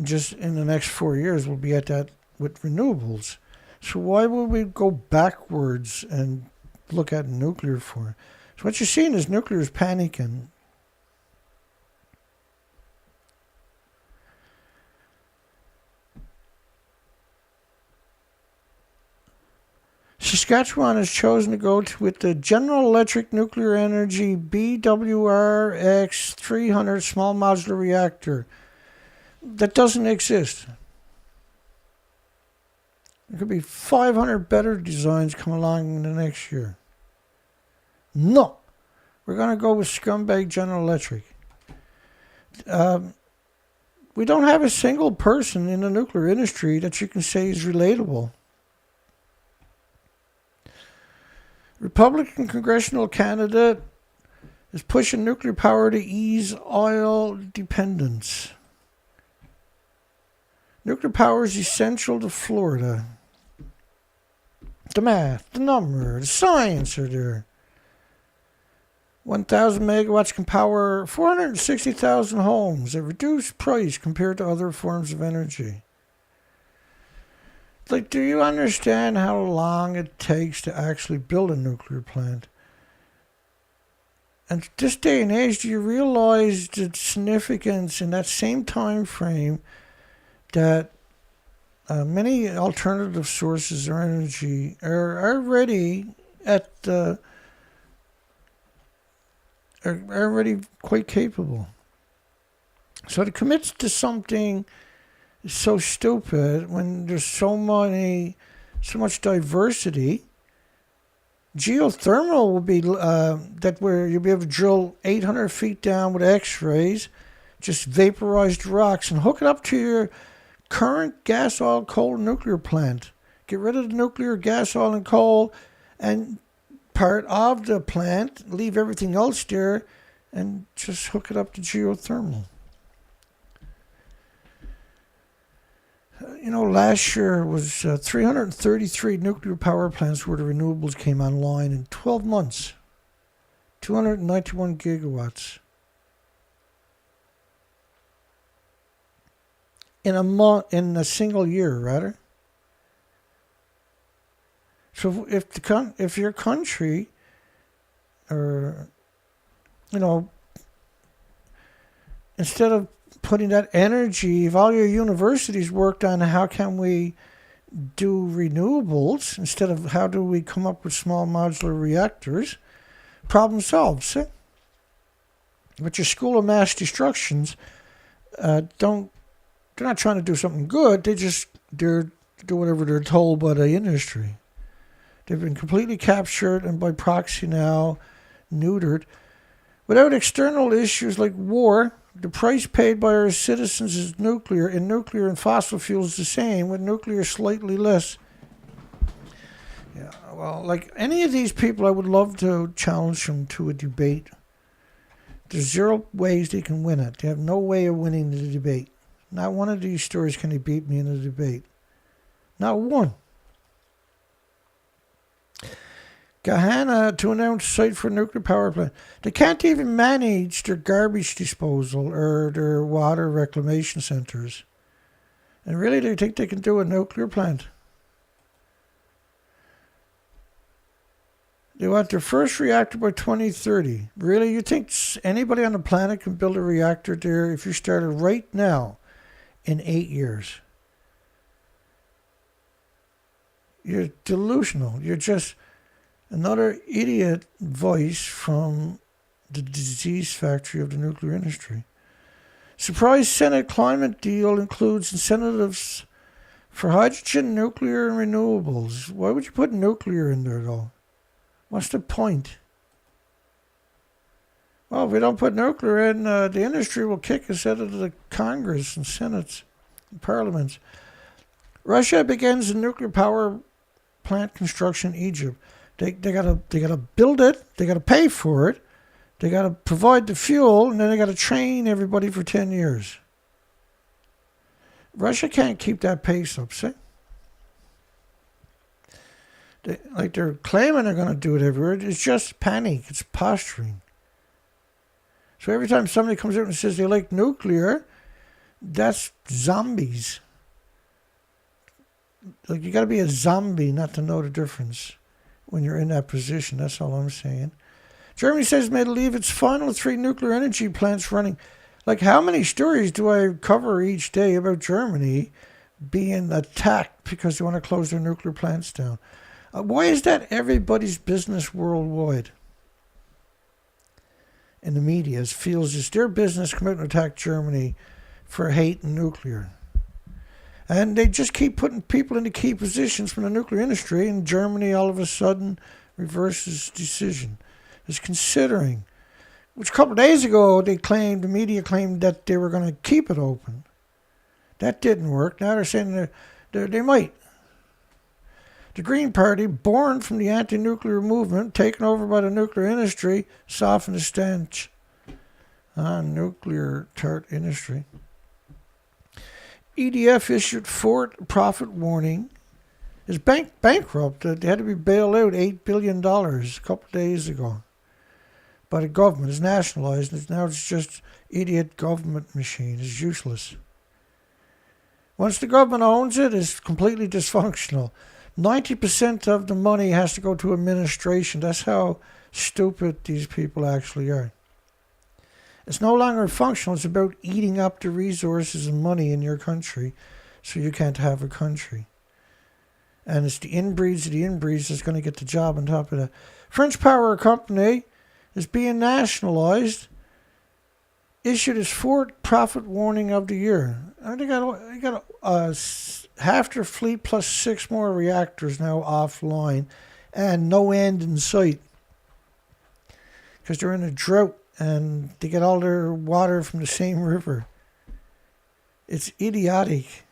Just in the next 4 years, we'll be at that with renewables. So why would we go backwards and look at nuclear for? So what you're seeing is nuclear is panicking. Saskatchewan has chosen to go with the General Electric Nuclear Energy BWRX 300 small modular reactor. That doesn't exist. There could be 500 better designs come along in the next year. No. We're going to go with Scumbag General Electric. We don't have a single person in the nuclear industry that you can say is relatable. Republican congressional candidate is pushing nuclear power to ease oil dependence. Nuclear power is essential to Florida. The math, the number, the science are there. 1,000 megawatts can power 460,000 homes at reduced price compared to other forms of energy. Like, do you understand how long it takes to actually build a nuclear plant? And this day and age, do you realize the significance in that same time frame that many alternative sources of energy are already are already quite capable? So to commit to something so stupid when there's so much diversity. Geothermal will be that where you'll be able to drill 800 feet down with X-rays, just vaporized rocks, and hook it up to your current gas, oil, coal, nuclear plant. Get rid of the nuclear, gas, oil, and coal, and part of the plant, leave everything else there, and just hook it up to geothermal. Last year was 333 nuclear power plants where the renewables came online in 12 months. 291 gigawatts. In a single year, rather. So if your country, or instead of putting that energy, if all your universities worked on how can we do renewables instead of how do we come up with small modular reactors, problem solved. See? But your school of mass destructions they're not trying to do something good. They do whatever they're told by the industry. They've been completely captured and by proxy now neutered. Without external issues like war, the price paid by our citizens is nuclear, and nuclear and fossil fuels the same, with nuclear slightly less. Yeah, well, like any of these people, I would love to challenge them to a debate. There's zero ways they can win it. They have no way of winning the debate. Not one of these stories can they beat me in a debate. Not one. Guyana to announce site for nuclear power plant. They can't even manage their garbage disposal or their water reclamation centers. And really, they think they can do a nuclear plant. They want their first reactor by 2030. Really, you think anybody on the planet can build a reactor there if you started right now in 8 years? You're delusional. You're just another idiot voice from the disease factory of the nuclear industry. Surprise Senate climate deal includes incentives for hydrogen, nuclear, and renewables. Why would you put nuclear in there, though? What's the point? Well, if we don't put nuclear in, the industry will kick us out of the Congress and Senates and parliaments. Russia begins a nuclear power plant construction in Egypt. They gotta build it. They gotta pay for it. They gotta provide the fuel, and then they gotta train everybody for 10 years. Russia can't keep that pace up. See, they're claiming they're gonna do it everywhere. It's just panic. It's posturing. So every time somebody comes out and says they like nuclear, that's zombies. Like, you gotta be a zombie not to know the difference when you're in that position. That's all I'm saying. Germany says it may leave its final 3 nuclear energy plants running. Like, how many stories do I cover each day about Germany being attacked because they want to close their nuclear plants down? Why is that everybody's business worldwide? In the media, it feels it's their business come out and attack Germany for hating nuclear. And they just keep putting people into key positions from the nuclear industry, and Germany all of a sudden reverses decision. It's considering, which a couple of days ago the media claimed that they were going to keep it open. That didn't work. Now they're saying they might. The Green Party, born from the anti-nuclear movement, taken over by the nuclear industry, softened the stench on nuclear tart industry. EDF issued for-profit warning. Is bankrupt. They had to be bailed out $8 billion a couple of days ago by the government. It's nationalized. It's just idiot government machine. It's useless. Once the government owns it, it's completely dysfunctional. 90% of the money has to go to administration. That's how stupid these people actually are. It's no longer functional. It's about eating up the resources and money in your country so you can't have a country. And it's the inbreeds of the inbreeds that's going to get the job on top of that. French Power Company is being nationalized. Issued its fourth profit warning of the year. And they got half their fleet plus 6 more reactors now offline, and no end in sight because they're in a drought and they get all their water from the same river. It's idiotic.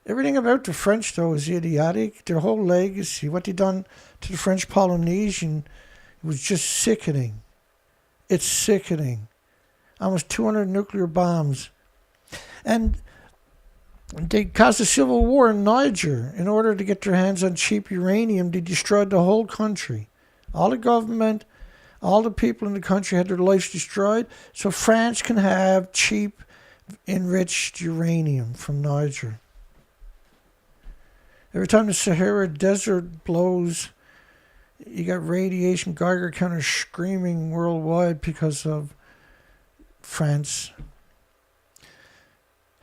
Everything about the French, though, is idiotic. Their whole legacy, what they done to the French Polynesian, was just sickening. It's sickening. Almost 200 nuclear bombs. And they caused a civil war in Niger. In order to get their hands on cheap uranium, they destroyed the whole country. All the government, all the people in the country had their lives destroyed, so France can have cheap, enriched uranium from Niger. Every time the Sahara Desert blows, you got radiation Geiger counters screaming worldwide because of France.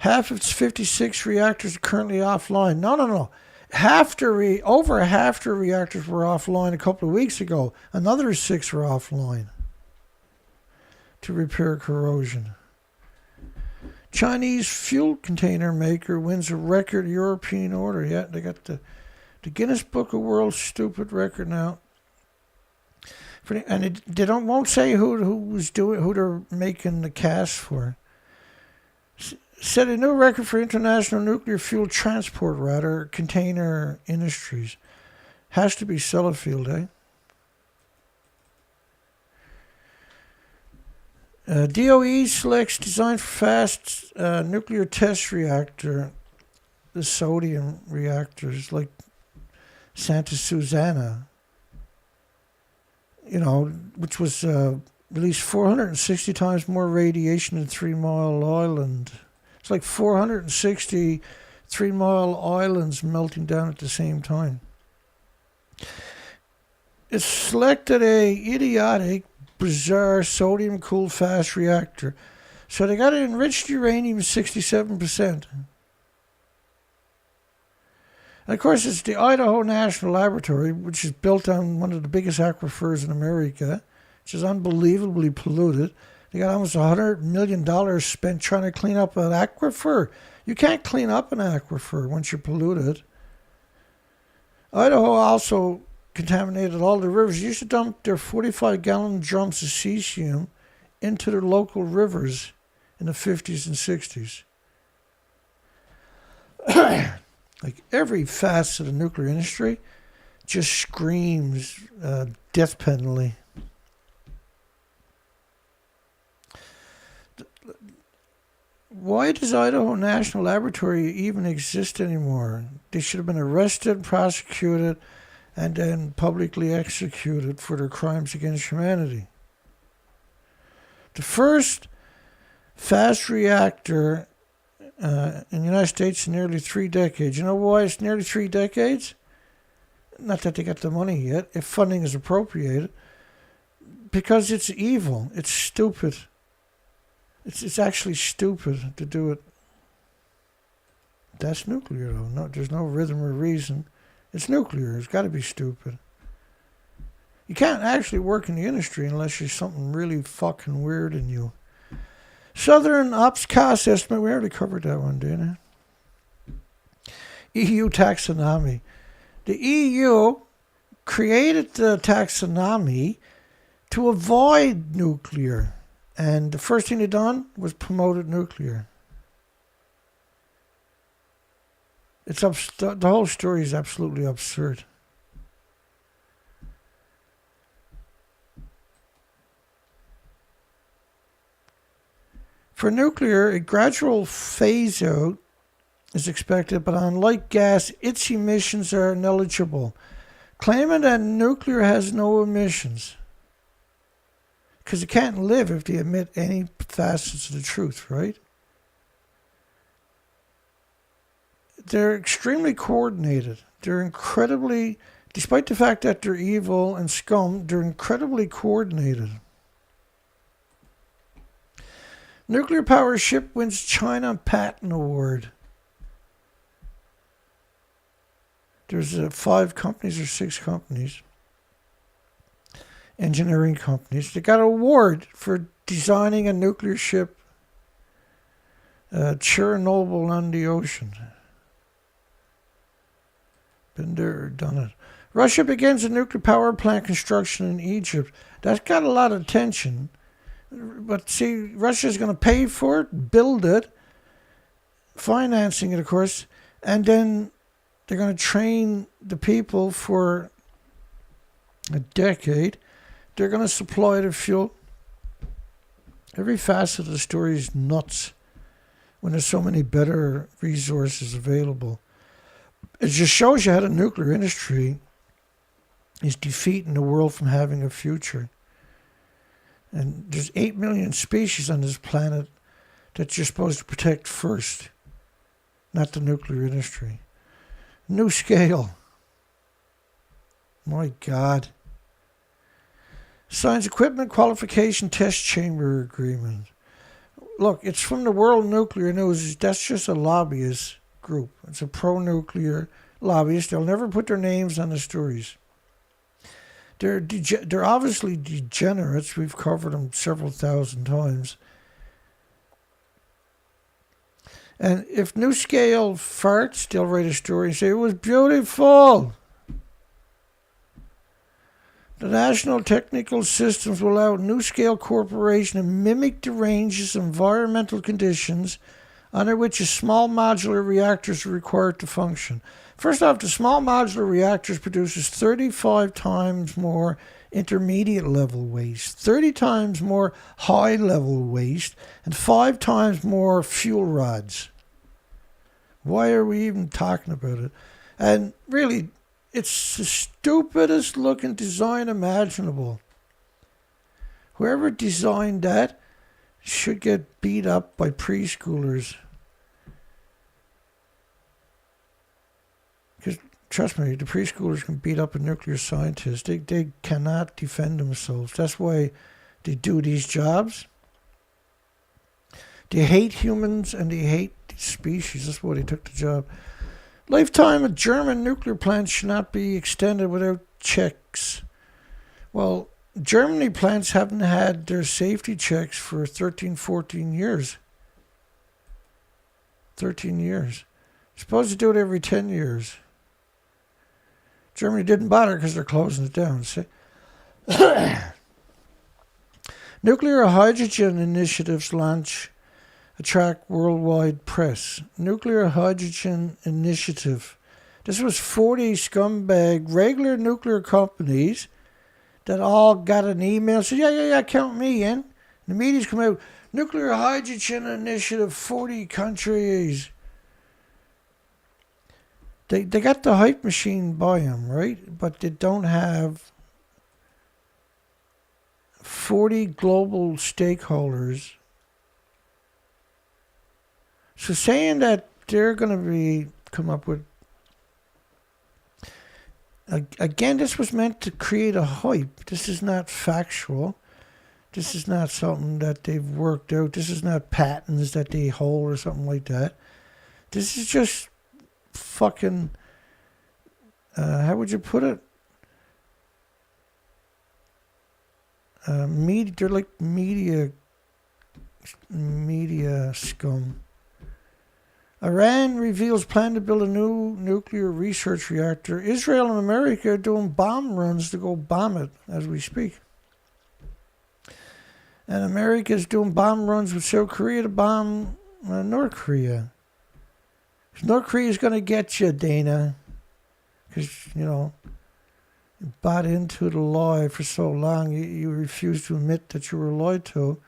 Half of its 56 reactors are currently offline. No. Over half the reactors were offline a couple of weeks ago. Another 6 were offline to repair corrosion. Chinese fuel container maker wins a record European order. Yeah, they got the Guinness Book of World Stupid Record now. And they won't say who they're making the cast for. Set a new record for international nuclear fuel transport, container industries. Has to be Sellafield, eh? DOE selects design for fast nuclear test reactor, the sodium reactors like Santa Susana, which was released 460 times more radiation than 3 Mile Island. It's like 460 3 Mile Islands melting down at the same time. It selected a idiotic, bizarre sodium-cooled fast reactor. So they got enriched uranium 67%. And of course, it's the Idaho National Laboratory, which is built on one of the biggest aquifers in America, which is unbelievably polluted. They got almost $100 million spent trying to clean up an aquifer. You can't clean up an aquifer once you're polluted. Idaho also contaminated all the rivers. They used to dump their 45-gallon drums of cesium into their local rivers in the 50s and 60s. Like every facet of the nuclear industry just screams death penalty. Why does Idaho National Laboratory even exist anymore? They should have been arrested, prosecuted, and then publicly executed for their crimes against humanity. The first fast reactor in the United States in nearly 3 decades. You know why it's nearly 3 decades? Not that they got the money yet, if funding is appropriated. Because it's evil. It's stupid. It's actually stupid to do it. That's nuclear, though. No, there's no rhythm or reason. It's nuclear. It's got to be stupid. You can't actually work in the industry unless you're something really fucking weird in you. Southern Ops Cost Estimate. We already covered that one, didn't we? EU taxonomy. The EU created the taxonomy to avoid nuclear. And the first thing they done was promoted nuclear. The whole story is absolutely absurd. For nuclear, a gradual phase out is expected, but unlike gas, its emissions are negligible. Claiming that nuclear has no emissions. Because it can't live if they emit any facets of the truth, right? They're extremely coordinated. They're incredibly, despite the fact that they're evil and scum, they're incredibly coordinated. Nuclear power ship wins China patent award. There's 5 companies or 6 companies, engineering companies. They got an award for designing a nuclear ship, Chernobyl on the ocean. Been there, done it. Russia begins a nuclear power plant construction in Egypt. That's got a lot of attention. But see, Russia's going to pay for it, build it, financing it, of course, and then they're going to train the people for a decade. They're going to supply the fuel. Every facet of the story is nuts when there's so many better resources available. It just shows you how the nuclear industry is defeating the world from having a future. And there's 8 million species on this planet that you're supposed to protect first, not the nuclear industry. New scale. My God. Signs equipment qualification test chamber agreement. Look, it's from the World Nuclear News. That's just a lobbyist group. It's a pro-nuclear lobbyist. They'll never put their names on the stories. They're obviously degenerates. We've covered them several thousand times. And if New Scale farts, they'll write a story and say, it was beautiful. The National Technical Systems will allow New Scale Corporation to mimic the ranges of environmental conditions under which a small modular reactors are required to function. First off, the small modular reactors produces 35 times more intermediate level waste, 30 times more high level waste, and 5 times more fuel rods. Why are we even talking about it? And really, it's the stupidest looking design imaginable. Whoever designed that should get beat up by preschoolers. Because, trust me, the preschoolers can beat up a nuclear scientist. They cannot defend themselves. That's why they do these jobs. They hate humans and they hate the species. That's why they took the job. Lifetime of German nuclear plants should not be extended without checks. Well, Germany plants haven't had their safety checks for 13, 14 years. 13 years. You're supposed to do it every 10 years. Germany didn't bother because they're closing it down. See? Nuclear hydrogen initiatives launch attract worldwide press. Nuclear hydrogen initiative. This was 40 scumbag regular nuclear companies that all got an email, said, yeah, count me in. And the media's come out, nuclear hydrogen initiative, 40 countries. They got the hype machine by them, right? But they don't have 40 global stakeholders. So saying that they're going to come up with, again, this was meant to create a hype. This is not factual. This is not something that they've worked out. This is not patents that they hold or something like that. This is just fucking how would you put it? They're like media scum. Iran reveals plan to build a new nuclear research reactor. Israel and America are doing bomb runs to go bomb it as we speak. And America is doing bomb runs with South Korea to bomb North Korea. North Korea is going to get you, Dana. Because, you bought into the lie for so long. You refused to admit that you were lied to.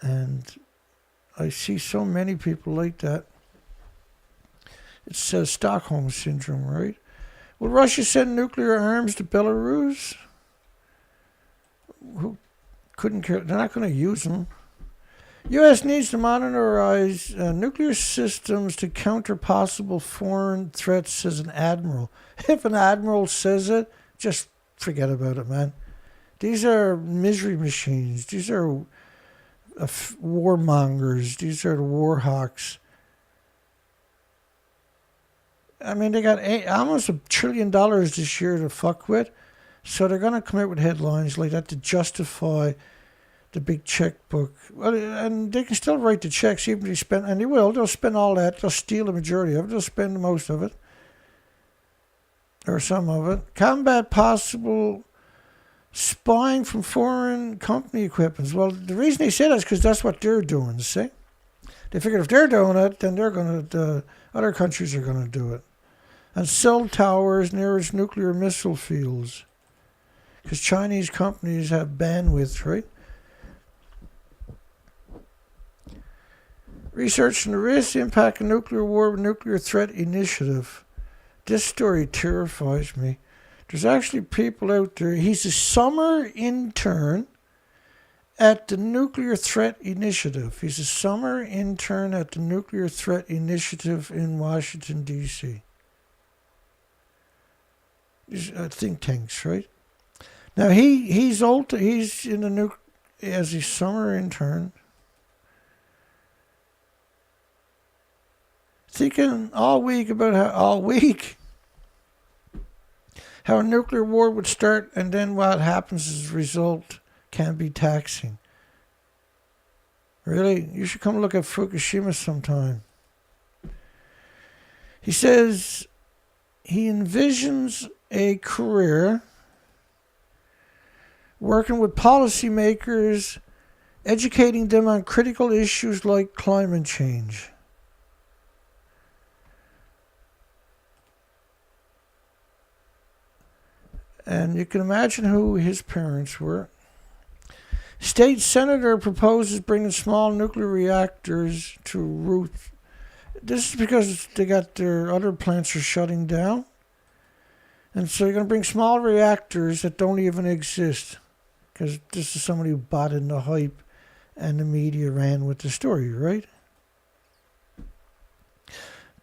And I see so many people like that. It says Stockholm Syndrome, right? Will Russia send nuclear arms to Belarus? Who couldn't care? They're not going to use them. U.S. needs to modernize nuclear systems to counter possible foreign threats, says an admiral. If an admiral says it, just forget about it, man. These are misery machines. These are warmongers. These are the war hawks. I mean, they got almost $1 trillion this year to fuck with. So they're going to come out with headlines like that to justify the big checkbook. Well, and they can still write the checks even if they spend, and they will. They'll spend all that. They'll steal the majority of it. They'll spend most of it. Or some of it. Combat possible spying from foreign company equipment. Well, the reason they say that is because that's what they're doing, see? They figure if they're doing it, then they're going to, other countries are going to do it. And cell towers near its nuclear missile fields. Because Chinese companies have bandwidth, right? Research on the risk impact of nuclear war with nuclear threat initiative. This story terrifies me. There's actually people out there. He's a summer intern at the Nuclear Threat Initiative. He's a summer intern at the Nuclear Threat Initiative in Washington, D.C. These think tanks, right? Now, he's old. He's in the as a summer intern. Thinking all week about how a nuclear war would start, and then what happens as a result can be taxing. Really? You should come look at Fukushima sometime. He says he envisions a career working with policymakers, educating them on critical issues like climate change. And you can imagine who his parents were. State senator proposes bringing small nuclear reactors to root. This is because they got their other plants are shutting down. And so you're going to bring small reactors that don't even exist. Because this is somebody who bought in the hype and the media ran with the story, right?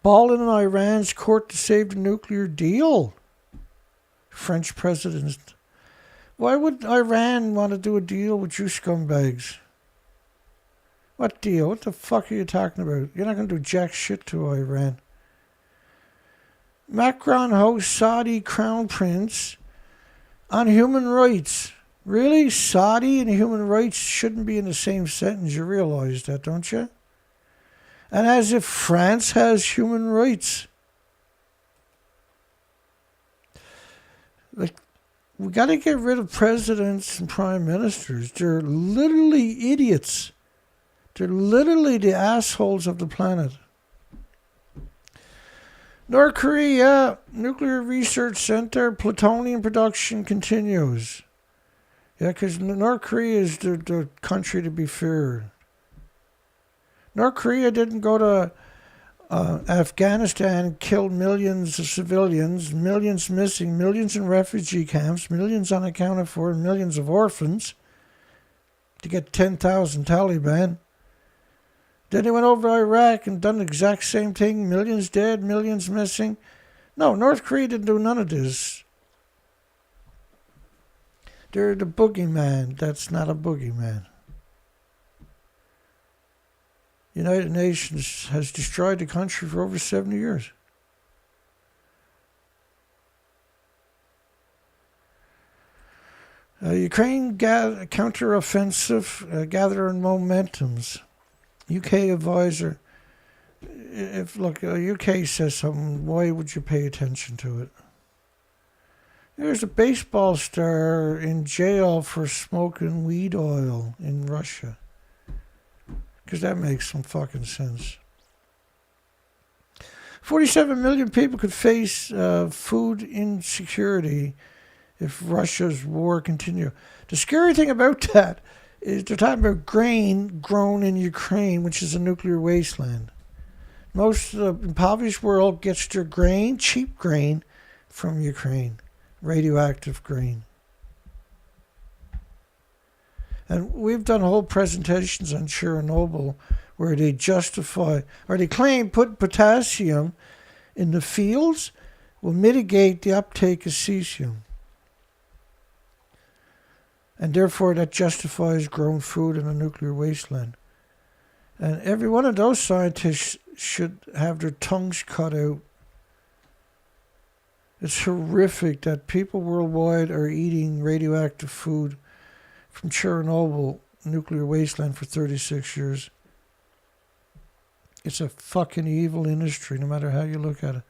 Balling in Iran's court to save the nuclear deal. French president. Why would Iran want to do a deal with you scumbags? What deal? What the fuck are you talking about? You're not going to do jack shit to Iran. Macron hosts Saudi crown prince on human rights. Really? Saudi and human rights shouldn't be in the same sentence. You realize that, don't you? And as if France has human rights. Like, we got to get rid of presidents and prime ministers. They're literally idiots. They're literally the assholes of the planet. North Korea Nuclear Research Center, plutonium production continues. Yeah, because North Korea is the country to be feared. North Korea didn't go to Afghanistan, killed millions of civilians, millions missing, millions in refugee camps, millions unaccounted for, millions of orphans to get 10,000 Taliban. Then they went over to Iraq and done the exact same thing, millions dead, millions missing. No, North Korea didn't do none of this. They're the boogeyman. That's not a boogeyman. United Nations has destroyed the country for over 70 years. Ukraine counter-offensive gathering momentums. UK advisor. If UK says something, why would you pay attention to it? There's a baseball star in jail for smoking weed oil in Russia. Because that makes some fucking sense. 47 million people could face food insecurity if Russia's war continues. The scary thing about that is they're talking about grain grown in Ukraine, which is a nuclear wasteland. Most of the impoverished world gets their grain, cheap grain, from Ukraine. Radioactive grain. And we've done whole presentations on Chernobyl where they justify, or they claim putting potassium in the fields will mitigate the uptake of cesium. And therefore that justifies growing food in a nuclear wasteland. And every one of those scientists should have their tongues cut out. It's horrific that people worldwide are eating radioactive food from Chernobyl nuclear wasteland for 36 years. It's a fucking evil industry, no matter how you look at it.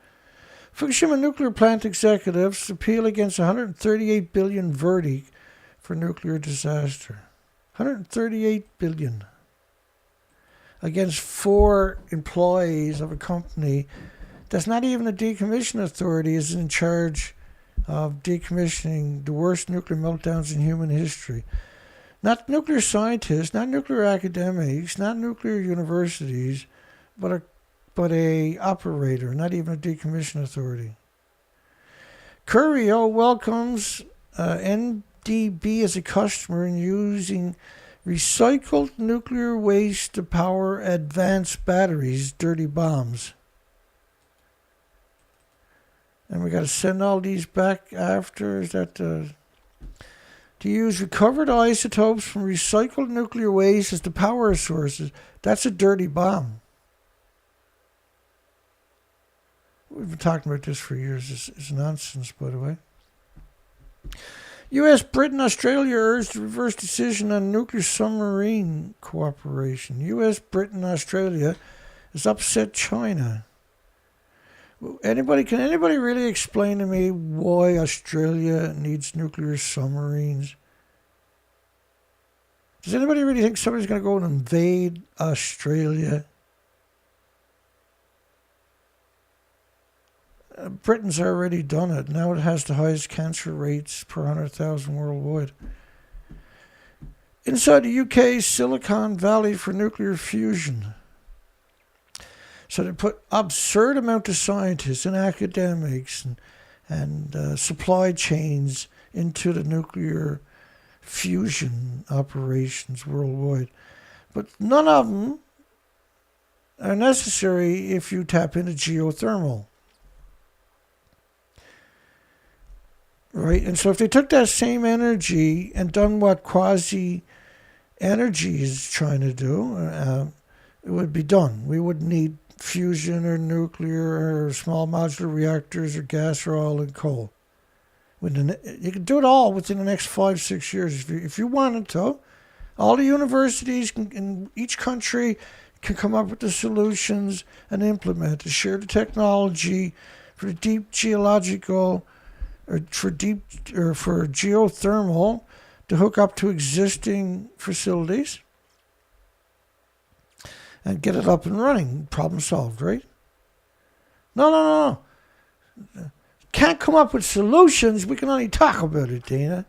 Fukushima nuclear plant executives appeal against $138 billion verdict for nuclear disaster. $138 billion. Against 4 employees of a company that's not even a decommissioning authority is in charge of decommissioning the worst nuclear meltdowns in human history. Not nuclear scientists, not nuclear academics, not nuclear universities, but a operator, not even a decommissioning authority. Curio welcomes NDB as a customer in using recycled nuclear waste to power advanced batteries, dirty bombs. And we got to send all these back after. Is that to use recovered isotopes from recycled nuclear waste as the power sources? That's a dirty bomb. We've been talking about this for years. It's nonsense, by the way. U.S., Britain, Australia urged a reverse decision on nuclear submarine cooperation. U.S., Britain, Australia has upset China. Can anybody really explain to me why Australia needs nuclear submarines? Does anybody really think somebody's going to go and invade Australia? Britain's already done it. Now it has the highest cancer rates per 100,000 worldwide. Inside the UK's Silicon Valley for nuclear fusion. So they put absurd amount of scientists and academics and supply chains into the nuclear fusion operations worldwide. But none of them are necessary if you tap into geothermal. Right? And so if they took that same energy and done what quasi-energy is trying to do, it would be done. We wouldn't need fusion or nuclear or small modular reactors or gas or oil and coal. You could do it all within the next 5-6 years if you wanted to. All the universities in each country can come up with the solutions and implement to share the technology for the deep geological or for geothermal to hook up to existing facilities and get it up and running. Problem solved, right? No. Can't come up with solutions. We can only talk about it, Dana.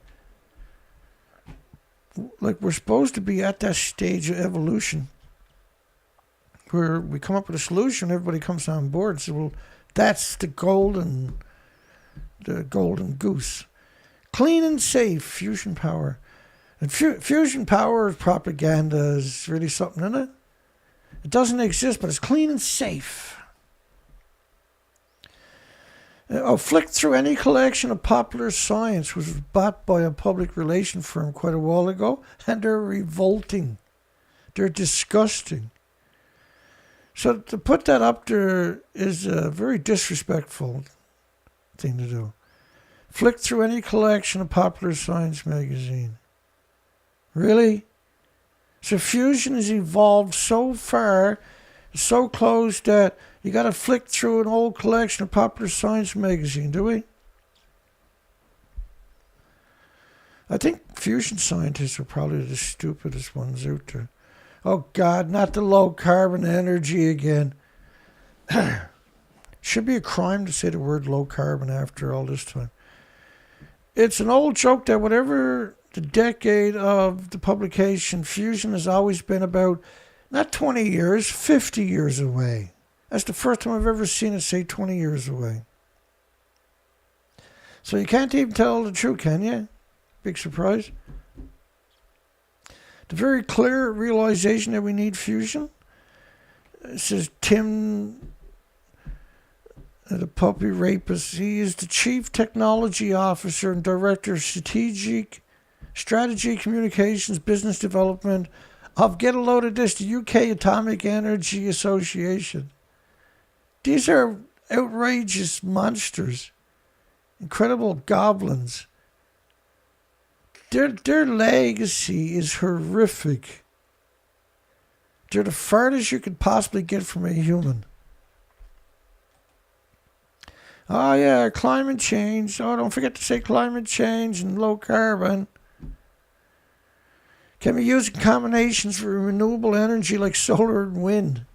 Like, we're supposed to be at that stage of evolution where we come up with a solution, everybody comes on board and says, well, that's the golden goose. Clean and safe fusion power. And fusion power propaganda is really something, isn't it? It doesn't exist, but it's clean and safe. Flick through any collection of popular science which was bought by a public relation firm quite a while ago, and they're revolting. They're disgusting. So to put that up there is a very disrespectful thing to do. Flick through any collection of popular science magazine. Really? So fusion has evolved so far, so close that you got to flick through an old collection of popular science magazine, do we? I think fusion scientists are probably the stupidest ones out there. Oh God, not the low carbon energy again. Should be a crime to say the word low carbon after all this time. It's an old joke that whatever the decade of the publication, fusion has always been about not 20 years, 50 years away. That's the first time I've ever seen it say 20 years away. So you can't even tell the truth, can you? Big surprise. The very clear realization that we need fusion. It says Tim, the puppy rapist. He is the Chief Technology Officer and Director of Strategy, Communications, Business Development of, get a load of this, the UK Atomic Energy Association. These are outrageous monsters. Incredible goblins. Their legacy is horrific. They're the farthest you could possibly get from a human. Oh yeah, climate change. Oh, don't forget to say climate change and low carbon. Can be used in combinations for renewable energy like solar and wind.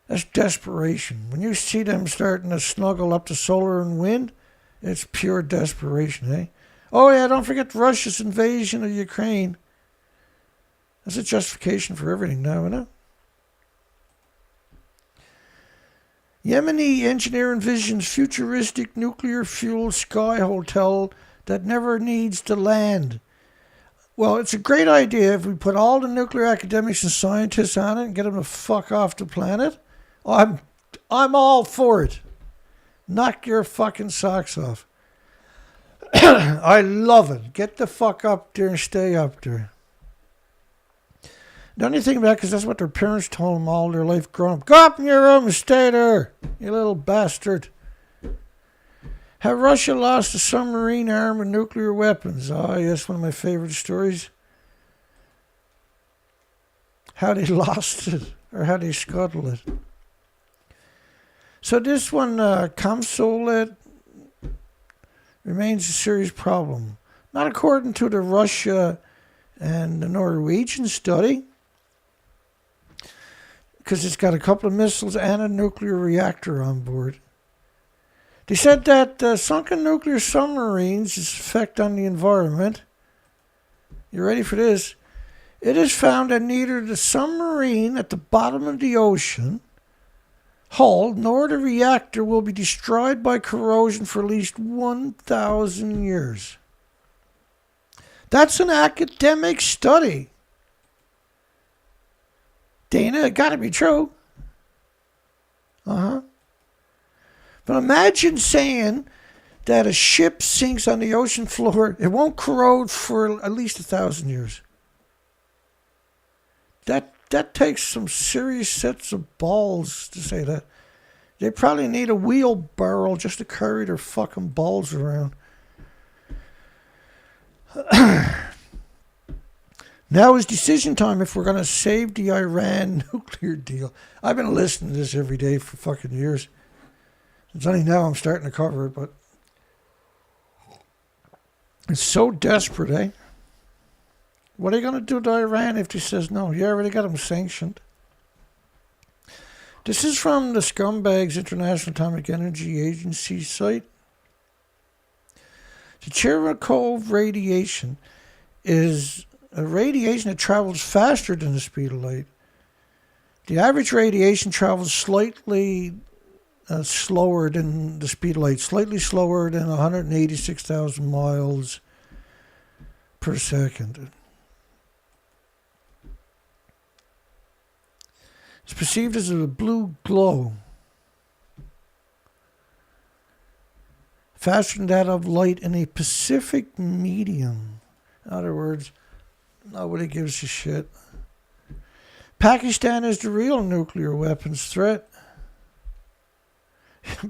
That's desperation. When you see them starting to snuggle up to solar and wind, it's pure desperation, eh? Oh yeah, don't forget Russia's invasion of Ukraine. That's a justification for everything now, isn't it? Yemeni engineer envisions futuristic nuclear-fueled sky hotel that never needs to land. Well, it's a great idea if we put all the nuclear academics and scientists on it and get them to fuck off the planet. I'm all for it. Knock your fucking socks off. I love it. Get the fuck up there and stay up there. The only thing about it, because that's what their parents told them all their life growing up. Go up in your room and stay there, you little bastard. How Russia lost a submarine armed with nuclear weapons. Oh, yes, one of my favorite stories. How they lost it, or how they scuttled it. So this one, Comsolet, remains a serious problem. Not according to the Russia and the Norwegian study, because it's got a couple of missiles and a nuclear reactor on board. They said that sunken nuclear submarines' effect on the environment. You ready for this? It is found that neither the submarine at the bottom of the ocean hull nor the reactor will be destroyed by corrosion for at least 1,000 years. That's an academic study. Dana, it gotta be true. But imagine saying that a ship sinks on the ocean floor, it won't corrode for at least 1,000 years. That takes some serious sets of balls to say that. They probably need a wheelbarrow just to carry their fucking balls around. Now is decision time if we're going to save the Iran nuclear deal. I've been listening to this every day for fucking years. It's only now I'm starting to cover it, but it's so desperate, eh? What are you going to do to Iran if he says no? You already got him sanctioned. This is from the Scumbags International Atomic Energy Agency site. The Cherenkov radiation is a radiation that travels faster than the speed of light. The average radiation travels slightly slower than the speed of light, slightly slower than 186,000 miles per second. It's perceived as a blue glow, faster than that of light in a Pacific medium. In other words, nobody gives a shit. Pakistan is the real nuclear weapons threat.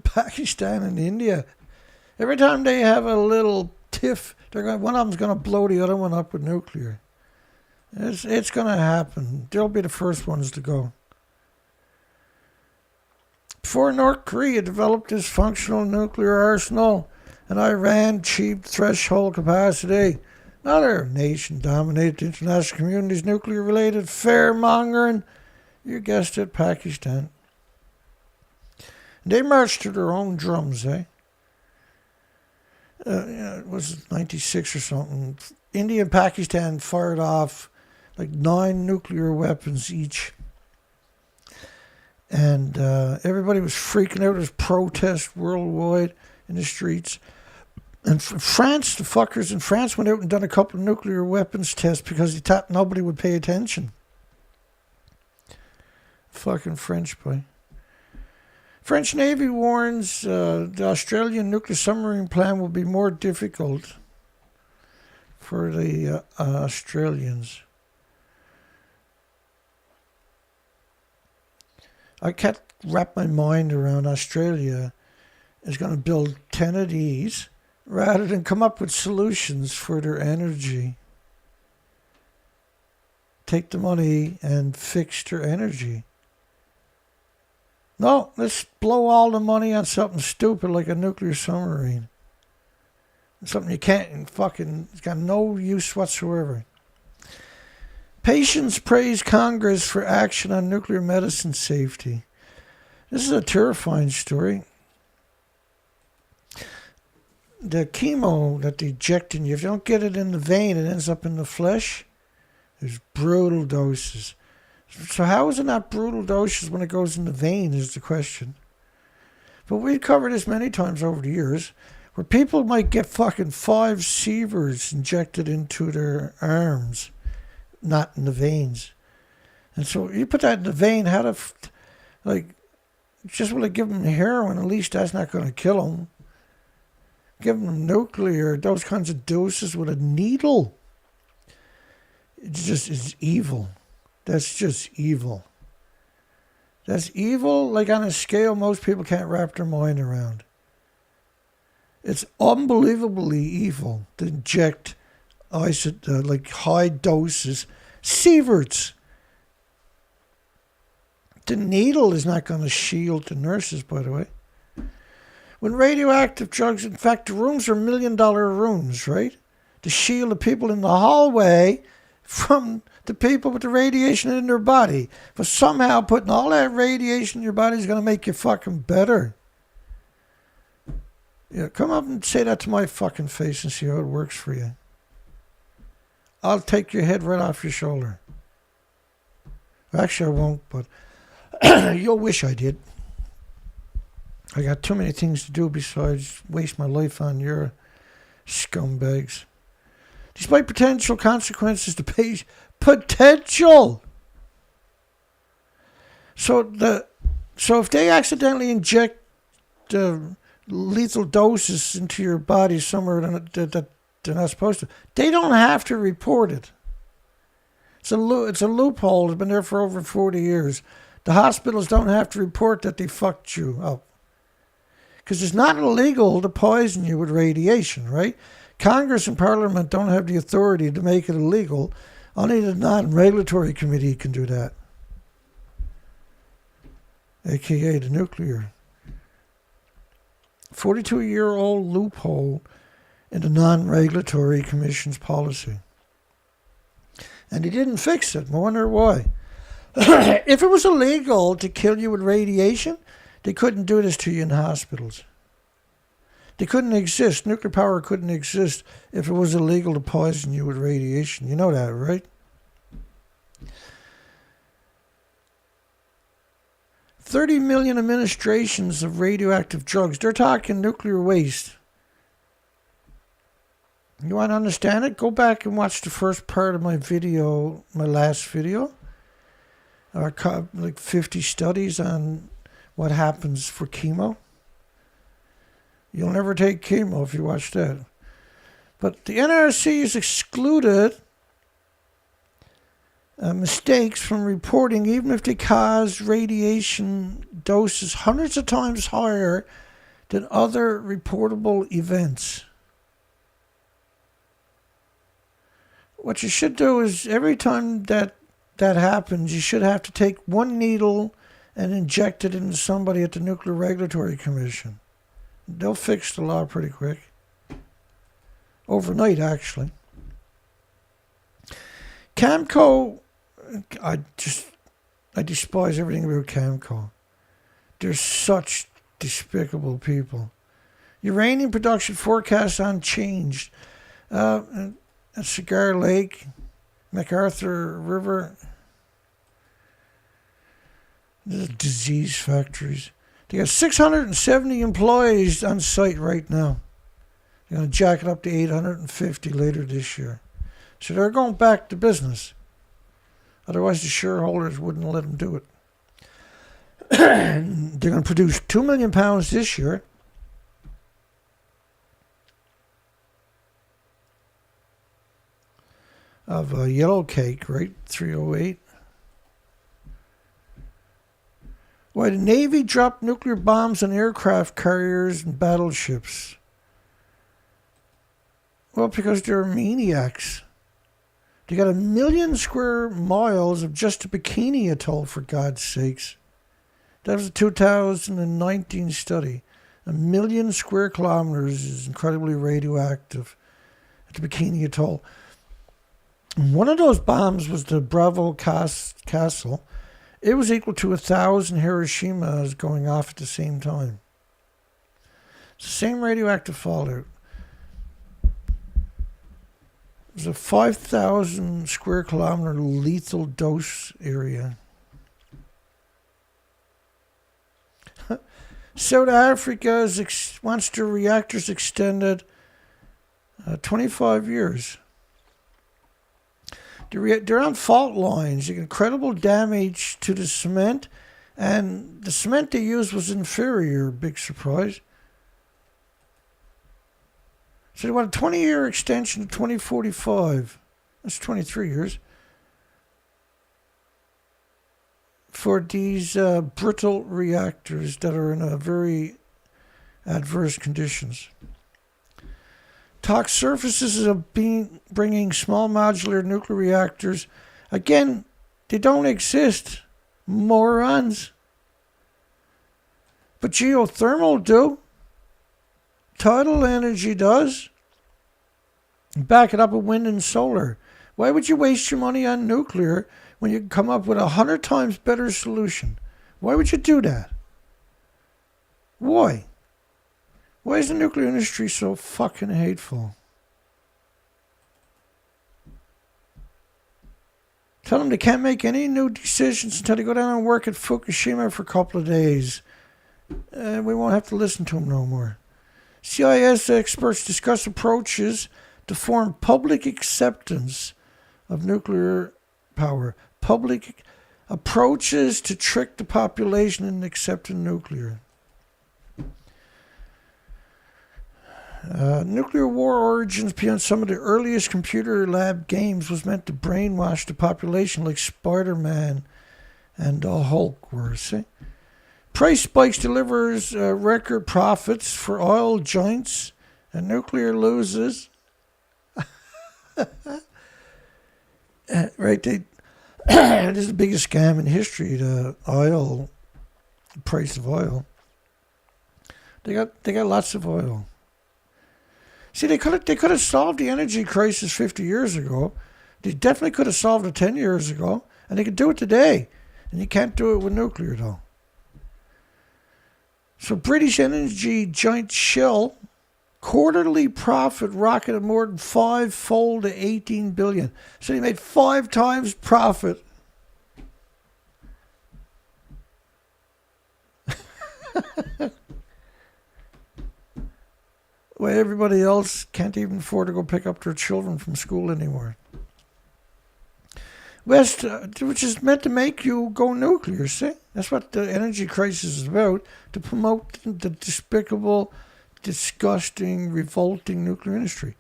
Pakistan and India Every time they have a little tiff, one of them's going to blow the other one up with nuclear. It's going to happen. They'll be the first ones to go. Before North Korea developed its functional nuclear arsenal and Iran achieved threshold capacity, another nation dominated the international community's nuclear-related fear-mongering. You guessed it, Pakistan. They marched to their own drums, eh? It was 96 or something. India and Pakistan fired off like 9 nuclear weapons each. And everybody was freaking out. There was protests worldwide in the streets. And France, the fuckers in France went out and done a couple of nuclear weapons tests because they thought nobody would pay attention. Fucking French boy. French Navy warns the Australian nuclear submarine plan will be more difficult for the Australians. I can't wrap my mind around Australia is going to build 10 of these rather than come up with solutions for their energy. Take the money and fix their energy. No, let's blow all the money on something stupid like a nuclear submarine. Something you can't fucking, it's got no use whatsoever. Patients praise Congress for action on nuclear medicine safety. This is a terrifying story. The chemo that they inject in you, if you don't get it in the vein, it ends up in the flesh. There's brutal doses. So how is it not brutal doses when it goes in the vein is the question. But we've covered this many times over the years, where people might get fucking 5 sievers injected into their arms, not in the veins. And so you put that in the vein, just want to give them heroin, at least that's not going to kill them. Give them nuclear, those kinds of doses with a needle. It's evil. That's just evil. That's evil, like on a scale most people can't wrap their mind around. It's unbelievably evil to inject high doses. Sieverts. The needle is not going to shield the nurses, by the way. When radioactive drugs, in fact, the rooms are $1 million rooms, right? To shield the people in the hallway from the people with the radiation in their body. But somehow putting all that radiation in your body is going to make you fucking better. Yeah, come up and say that to my fucking face and see how it works for you. I'll take your head right off your shoulder. Actually, I won't, but you'll wish I did. I got too many things to do besides waste my life on your scumbags. Despite potential consequences to pay potential. So if they accidentally inject lethal doses into your body somewhere that they're not supposed to, they don't have to report it. It's a loophole. It's been there for over 40 years. The hospitals don't have to report that they fucked you up. Because it's not illegal to poison you with radiation, right? Congress and Parliament don't have the authority to make it illegal. Only the non-regulatory committee can do that. AKA the nuclear. 42-year-old loophole in the non-regulatory commission's policy. And he didn't fix it. I wonder why. If it was illegal to kill you with radiation, they couldn't do this to you in hospitals. They couldn't exist. Nuclear power couldn't exist if it was illegal to poison you with radiation. You know that, right? 30 million administrations of radioactive drugs. They're talking nuclear waste. You want to understand it? Go back and watch the first part of my video, my last video. Like 50 studies on what happens for chemo. You'll never take chemo if you watch that. But the NRC has excluded mistakes from reporting, even if they cause radiation doses hundreds of times higher than other reportable events. What you should do is every time that happens, you should have to take one needle and inject it into somebody at the Nuclear Regulatory Commission. They'll fix the law pretty quick. Overnight, actually. Camco, I despise everything about Camco. They're such despicable people. Uranium production forecast unchanged. Cigar Lake, MacArthur River, the disease factories. They got 670 employees on site right now. They're going to jack it up to 850 later this year. So they're going back to business. Otherwise, the shareholders wouldn't let them do it. They're going to produce 2 million pounds this year. Of yellow cake, right? 308. Why the Navy dropped nuclear bombs on aircraft carriers and battleships? Well, because they're maniacs. They got 1 million square miles of just a Bikini Atoll, for God's sakes. That was a 2019 study. 1 million square kilometers is incredibly radioactive at the Bikini Atoll. One of those bombs was the Bravo Castle. It was equal to 1,000 Hiroshimas going off at the same time. It's the same radioactive fallout. It was a 5,000 square kilometer lethal dose area. South Africa wants their reactors extended 25 years. They're on fault lines. Incredible damage to the cement. And the cement they used was inferior. Big surprise. So they want a 20-year extension to 2045. That's 23 years. For these brittle reactors that are in a very adverse conditions. Talk surfaces of bringing small modular nuclear reactors. Again, they don't exist. Morons. But geothermal do. Tidal energy does. Back it up with wind and solar. Why would you waste your money on nuclear when you can come up with 100 times better solution? Why would you do that? Why? Why is the nuclear industry so fucking hateful? Tell them they can't make any new decisions until they go down and work at Fukushima for a couple of days. We won't have to listen to them no more. CIS experts discuss approaches to form public acceptance of nuclear power. Public approaches to trick the population into accepting nuclear. Nuclear war origins beyond some of the earliest computer lab games was meant to brainwash the population like Spider-Man and Hulk were, see? Price spikes delivers record profits for oil giants and nuclear loses. Right, this is the biggest scam in history, the price of oil. They got lots of oil. See, they could have solved the energy crisis 50 years ago. They definitely could have solved it 10 years ago. And they could do it today. And you can't do it with nuclear, though. So British energy giant Shell quarterly profit rocketed more than 5-fold to 18 billion. So they made 5 times profit. Well, everybody else can't even afford to go pick up their children from school anymore. West, which is meant to make you go nuclear, see? That's what the energy crisis is about, to promote the despicable, disgusting, revolting nuclear industry.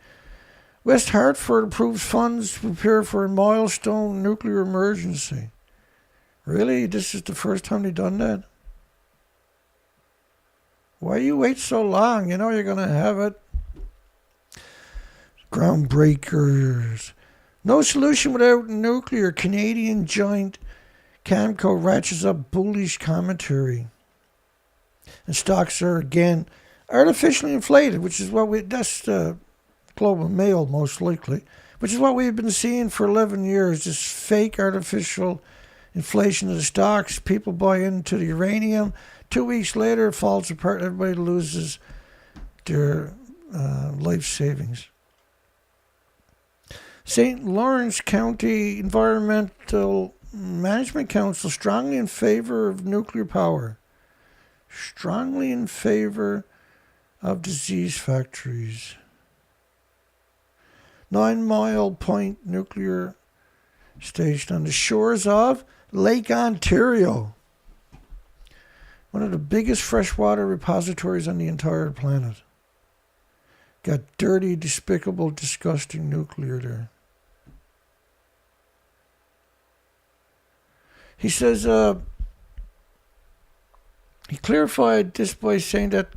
West Hartford approves funds to prepare for a milestone nuclear emergency. Really? This is the first time they've done that? Why you wait so long? You know you're going to have it. Groundbreakers. No solution without nuclear. Canadian giant Camco ratchets up bullish commentary. And stocks are again artificially inflated, which is what that's the Global Mail most likely, which is what we've been seeing for 11 years, this fake artificial inflation of the stocks. People buy into the uranium. 2 weeks later, it falls apart. Everybody loses their life savings. St. Lawrence County Environmental Management Council strongly in favor of nuclear power. Strongly in favor of disease factories. 9 Mile Point Nuclear Station on the shores of Lake Ontario. One of the biggest freshwater repositories on the entire planet. Got dirty, despicable, disgusting nuclear there. He says, he clarified this by saying that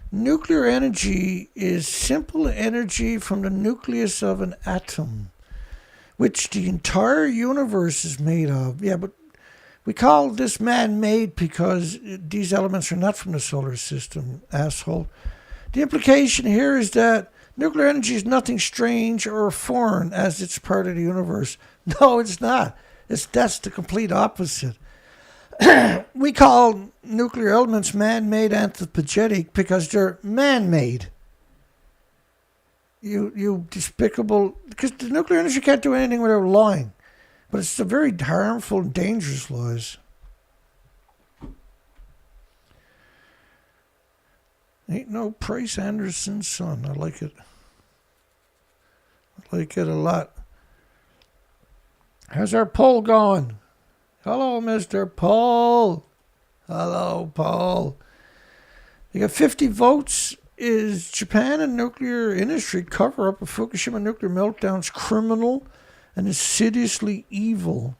nuclear energy is simple energy from the nucleus of an atom, which the entire universe is made of. Yeah, but we call this man-made because these elements are not from the solar system, asshole. The implication here is that nuclear energy is nothing strange or foreign as it's part of the universe. No, it's not. That's the complete opposite. We call nuclear elements man-made anthropogenic because they're man-made. You despicable... Because the nuclear industry can't do anything without lying. But it's a very harmful and dangerous lies. Ain't no Price Anderson's son. I like it. I like it a lot. How's our poll going? Hello, Mr. Paul. Hello, Paul. You got 50 votes. Is Japan and nuclear industry cover-up of Fukushima nuclear meltdowns criminal and insidiously evil?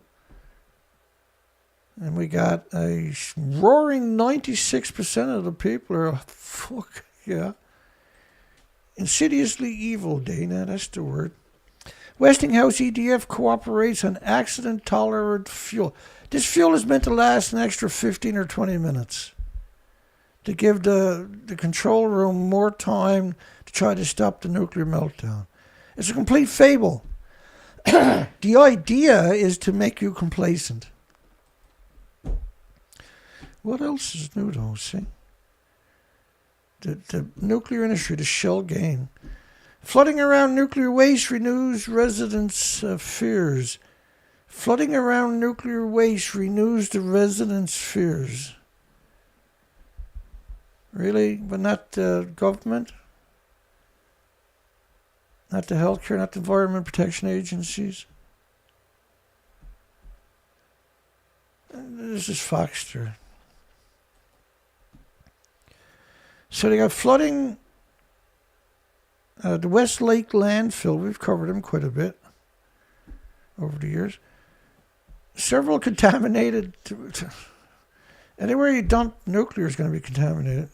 And we got a roaring 96% of the people are, fuck, yeah. Insidiously evil, Dana, that's the word. Westinghouse EDF cooperates on accident-tolerant fuel. This fuel is meant to last an extra 15 or 20 minutes to give the control room more time to try to stop the nuclear meltdown. It's a complete fable. The idea is to make you complacent. What else is new, though, see? The nuclear industry, the shell game. Flooding around nuclear waste renews residents' fears. Flooding around nuclear waste renews the residents' fears. Really? But not the government? Not the healthcare, not the environment protection agencies? This is Foxter. So they got flooding the West Lake landfill. We've covered them quite a bit over the years. Several contaminated. Anywhere you dump nuclear is going to be contaminated.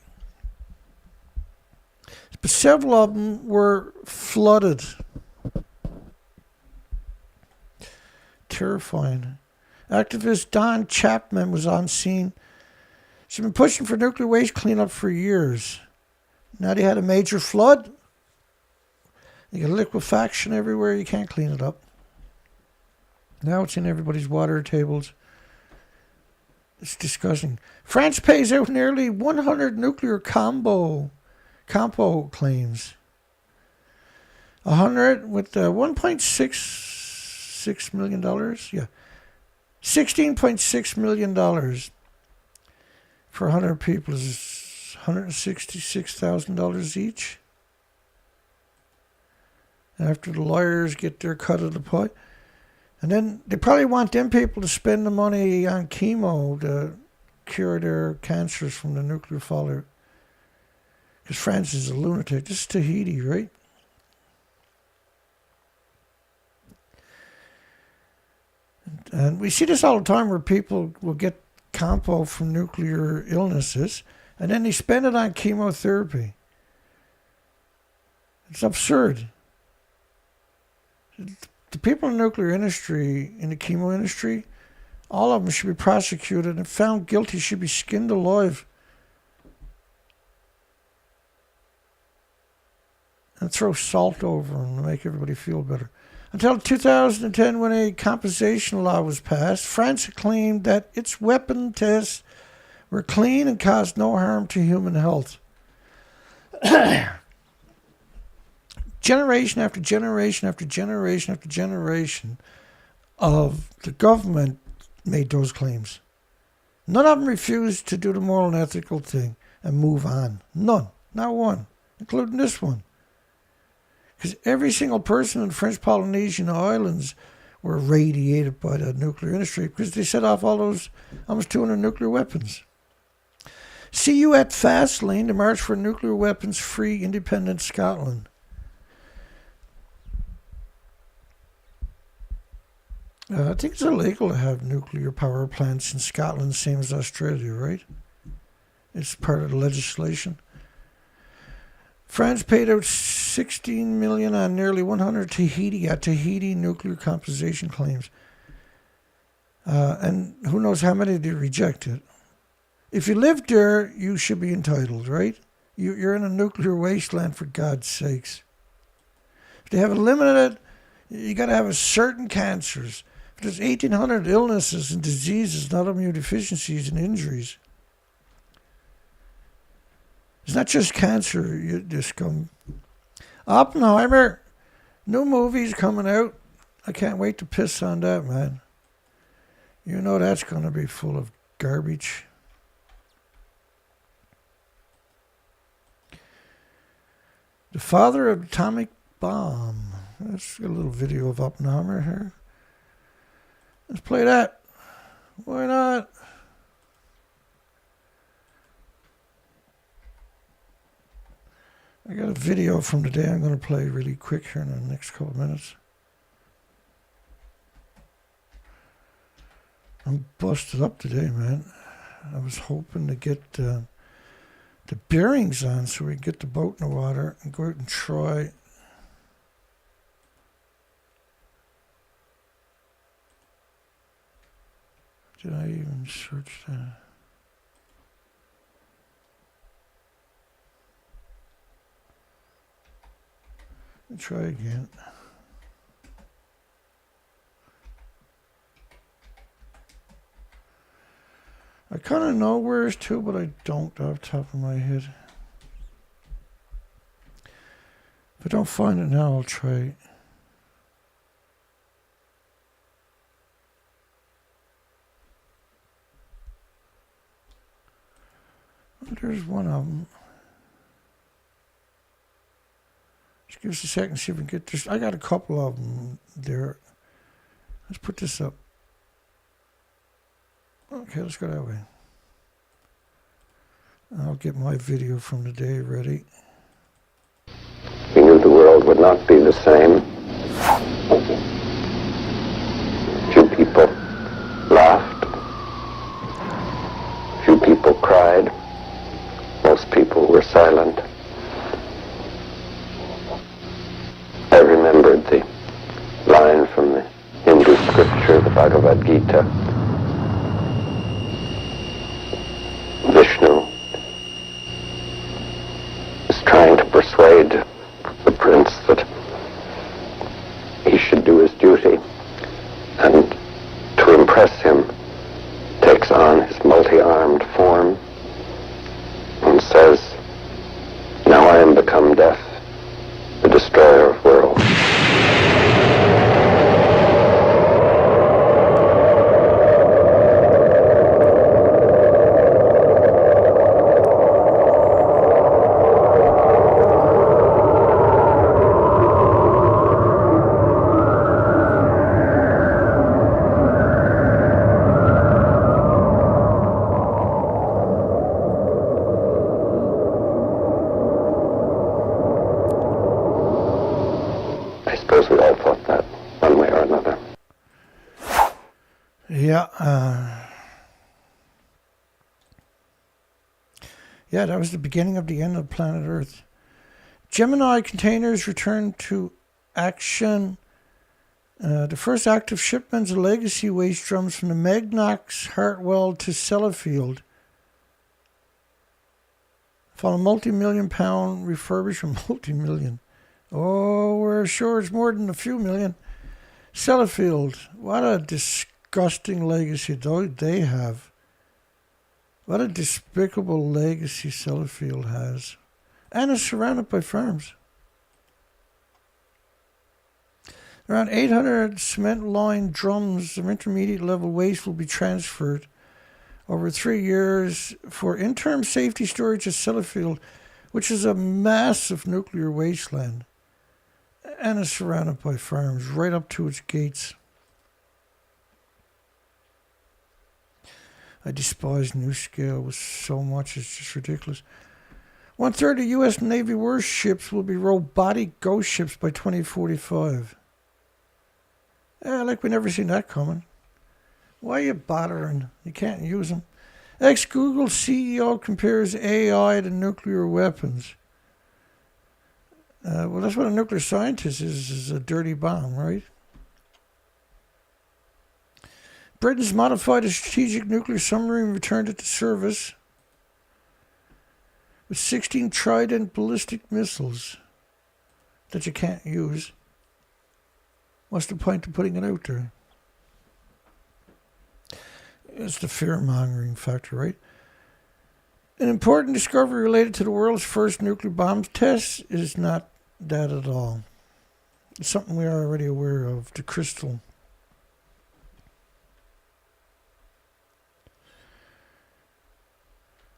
But several of them were flooded. Terrifying. Activist Don Chapman was on scene. She's been pushing for nuclear waste cleanup for years. Now they had a major flood. You got liquefaction everywhere. You can't clean it up. Now it's in everybody's water tables. It's disgusting. France pays out nearly 100 nuclear compo claims. 100 with $1.66 million. Yeah. $16.6 million for 100 people is $166,000 each. After the lawyers get their cut of the pie. And then they probably want them people to spend the money on chemo to cure their cancers from the nuclear fallout. Because France is a lunatic. This is Tahiti, right? And we see this all the time where people will get compo from nuclear illnesses. And then they spend it on chemotherapy. It's absurd. The people in the nuclear industry, in the chemo industry, all of them should be prosecuted and found guilty, should be skinned alive. And throw salt over them to make everybody feel better. Until 2010, when a compensation law was passed, France claimed that its weapon tests were clean and caused no harm to human health. Generation after generation after generation after generation of the government made those claims. None of them refused to do the moral and ethical thing and move on. None. Not one. Including this one. Because every single person in the French Polynesian islands were radiated by the nuclear industry because they set off all those almost 200 nuclear weapons. See you at Fastlane, the March for Nuclear Weapons Free Independent Scotland. I think it's illegal to have nuclear power plants in Scotland, same as Australia, right? It's part of the legislation. France paid out $16 million on nearly 100 Tahiti nuclear compensation claims. And who knows how many they rejected. If you live there, you should be entitled, right? You're in a nuclear wasteland, for God's sakes. If they have eliminated it, you got to have a certain cancers. If there's 1,800 illnesses and diseases, not immune deficiencies and injuries. It's not just cancer, you scum. Oppenheimer, new movie's coming out. I can't wait to piss on that, man. You know that's going to be full of garbage. The father of the atomic bomb. Let's get a little video of Oppenheimer here. Let's play that. Why not? I got a video from today I'm going to play really quick here in the next couple of minutes. I'm busted up today, man. I was hoping to get the bearings on so we can get the boat in the water and go out and try. Did I even search that? Try again. I kind of know where it's to, but I don't off the top of my head. If I don't find it now, I'll try. There's one of them. Just give us a second, see if we can get this. I got a couple of them there. Let's put this up. Okay, let's go that way. I'll get my video from the day ready. We knew the world would not be the same. Few people laughed. Few people cried. Most people were silent. I remembered the line from the Hindu scripture, the Bhagavad Gita. Vishnu is trying to persuade the prince that he should do his duty, and to impress him takes on his multi-armed form and says, "Now I am become death, the destroyer of worlds." Yeah, that was the beginning of the end of planet Earth. Gemini containers returned to action. The first active shipments of legacy waste drums from the Magnox Hartwell to Sellafield. Following multi-million pound refurbishment. Multi-million. Oh, we're sure it's more than a few million. Sellafield. What a disgusting legacy they have. What a despicable legacy Sellafield has. And it's surrounded by farms. Around 800 cement-lined drums of intermediate-level waste will be transferred over 3 years for interim safety storage at Sellafield, which is a massive nuclear wasteland. And is surrounded by farms right up to its gates. I despise NuScale so much, it's just ridiculous. 1/3 of U.S. Navy warships will be robotic ghost ships by 2045. Like we never seen that coming. Why are you bothering? You can't use them. Ex-Google CEO compares AI to nuclear weapons. Well, that's what a nuclear scientist is a dirty bomb, right? Britain's modified a strategic nuclear submarine and returned it to service with 16 Trident ballistic missiles that you can't use. What's the point of putting it out there? It's the fear-mongering factor, right? An important discovery related to the world's first nuclear bomb test is not that at all. It's something we are already aware of, the crystal.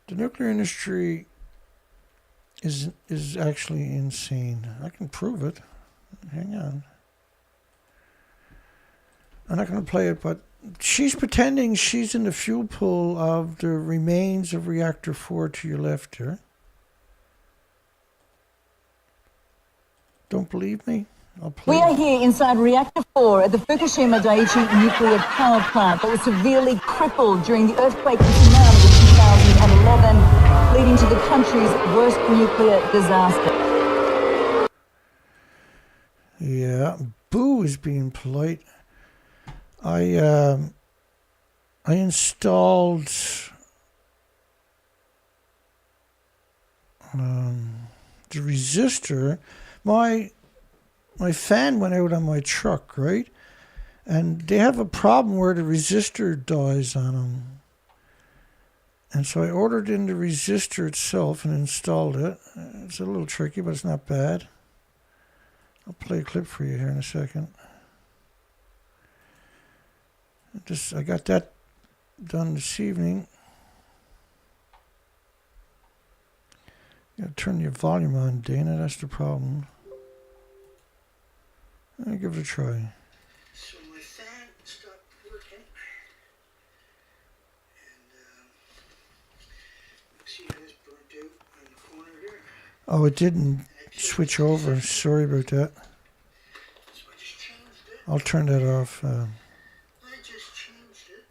The nuclear industry is actually insane. I can prove it. Hang on. I'm not going to play it, but she's pretending she's in the fuel pool of the remains of reactor 4 to your left here. Don't believe me? I'll play We are here inside reactor 4 at the Fukushima Daiichi nuclear power plant that was severely crippled during the earthquake and tsunami of 2011, leading to the country's worst nuclear disaster. Yeah, Boo is being polite. I installed the resistor. My fan went out on my truck, right? And they have a problem where the resistor dies on them. And so I ordered in the resistor itself and installed it. It's a little tricky, but it's not bad. I'll play a clip for you here in a second. I got that done this evening. You gotta turn your volume on, Dana. That's the problem. Let me give it a try. So my fan stopped working, and see how this burnt out in the corner here. Oh, it didn't switch over. Sorry about that. So I just changed it. I'll turn that off. I just changed it.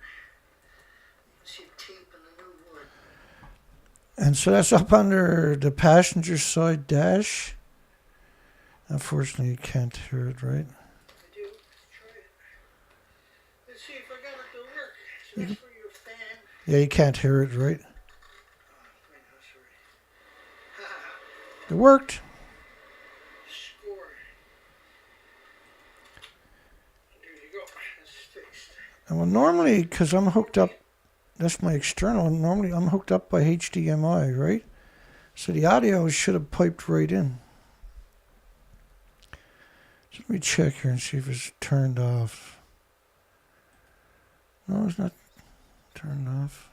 You can see tape and the new wood. And so that's up under the passenger side dash. Unfortunately, you can't hear it, right? I do. Try it. Let's see if I got it to work. So that's for your fan. Yeah, you can't hear it, right? Right now, sorry. It worked. Score. There you go. That's fixed. And well, normally, because I'm hooked up, that's my external. Normally, I'm hooked up by HDMI, right? So the audio should have piped right in. So let me check here and see if it's turned off. No, it's not turned off.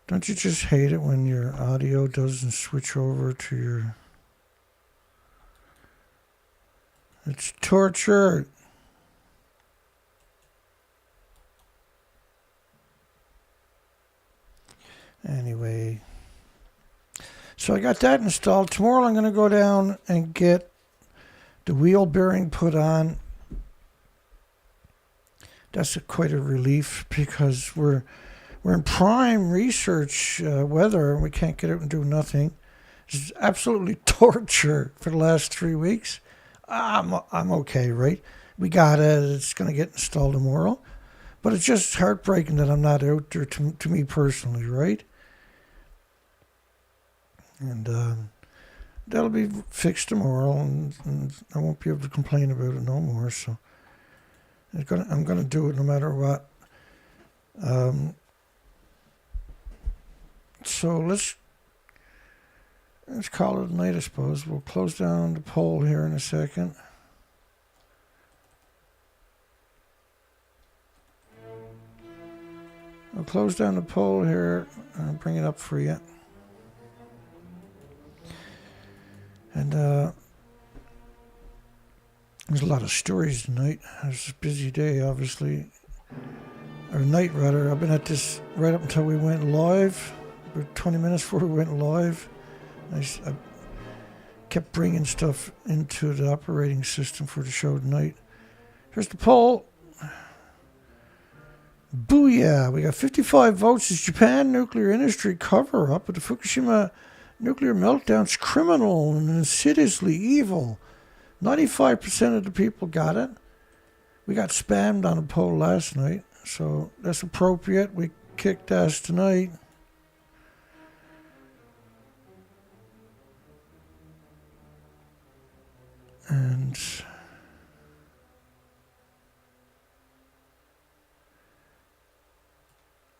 Don't you just hate it when your audio doesn't switch over to your... It's torture. Anyway. So I got that installed. Tomorrow I'm going to go down and get the wheel bearing put on. That's quite a relief because we're We're in prime research weather, and we can't get out and do nothing. It's absolutely torture for the last 3 weeks. I'm okay, right? We got it. It's going to get installed tomorrow. But it's just heartbreaking that I'm not out there to me personally, right? And that'll be fixed tomorrow, and I won't be able to complain about it no more. So I'm gonna do it no matter what. So let's call it a night, I suppose. We'll close down the poll here in a second. I'll close down the poll here and bring it up for you. And there's a lot of stories tonight. It's a busy day, obviously. Or night, rather. I've been at this right up until we went live. About 20 minutes before we went live. I kept bringing stuff into the operating system for the show tonight. Here's the poll. Booyah! We got 55 votes. Is Japan nuclear industry cover-up of the Fukushima nuclear meltdowns criminal and insidiously evil? 95% of the people got it. We got spammed on a poll last night, so that's appropriate. We kicked ass tonight. And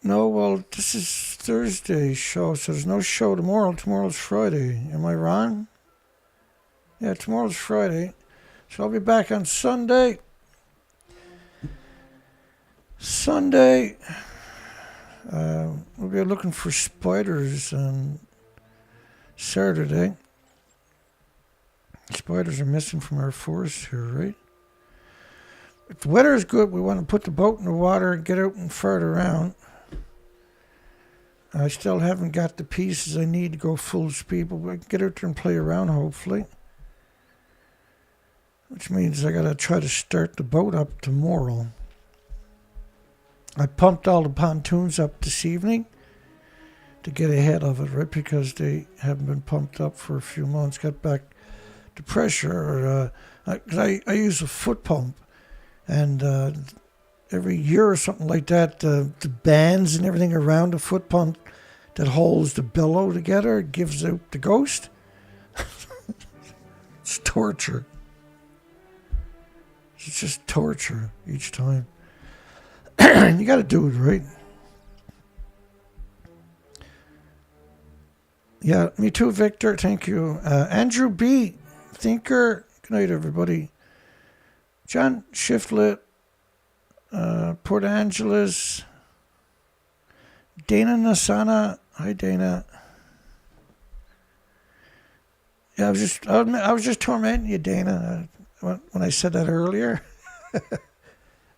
no, well, this is Thursday's show, so there's no show tomorrow. Tomorrow's Friday. Am I wrong? Yeah, tomorrow's Friday. So I'll be back on Sunday. We'll be looking for spiders on Saturday. Spiders are missing from our forest here, right? If the weather is good, we want to put the boat in the water and get out and fart around. I still haven't got the pieces I need to go full speed, but I can get out there and play around, hopefully. Which means I got to try to start the boat up tomorrow. I pumped all the pontoons up this evening to get ahead of it, right? Because they haven't been pumped up for a few months. Got back to pressure. I use a foot pump, and every year or something like that, the bands and everything around the foot pump that holds the bellow together gives out the ghost. It's torture. It's just torture each time. You got to do it right. Yeah, me too, Victor. Thank you. Andrew B. Thinker. Good night, everybody. John Shiflet. Port Angeles. Dana Nasana. Hi, Dana. Yeah, I was just tormenting you, Dana, when I said that earlier.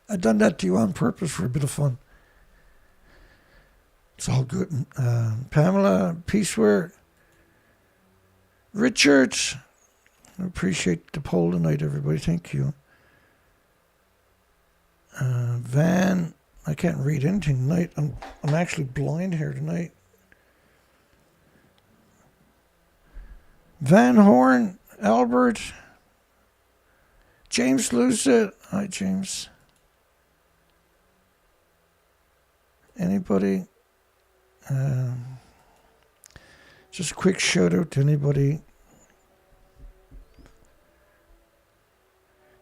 I done that to you on purpose for a bit of fun. It's all good. Pamela, Peaceware, Richard. I appreciate the poll tonight, everybody. Thank you. Van, I can't read anything tonight. I'm actually blind here tonight. Van Horn, Albert, James Lucid. Hi, James. Anybody? Just a quick shout out to anybody.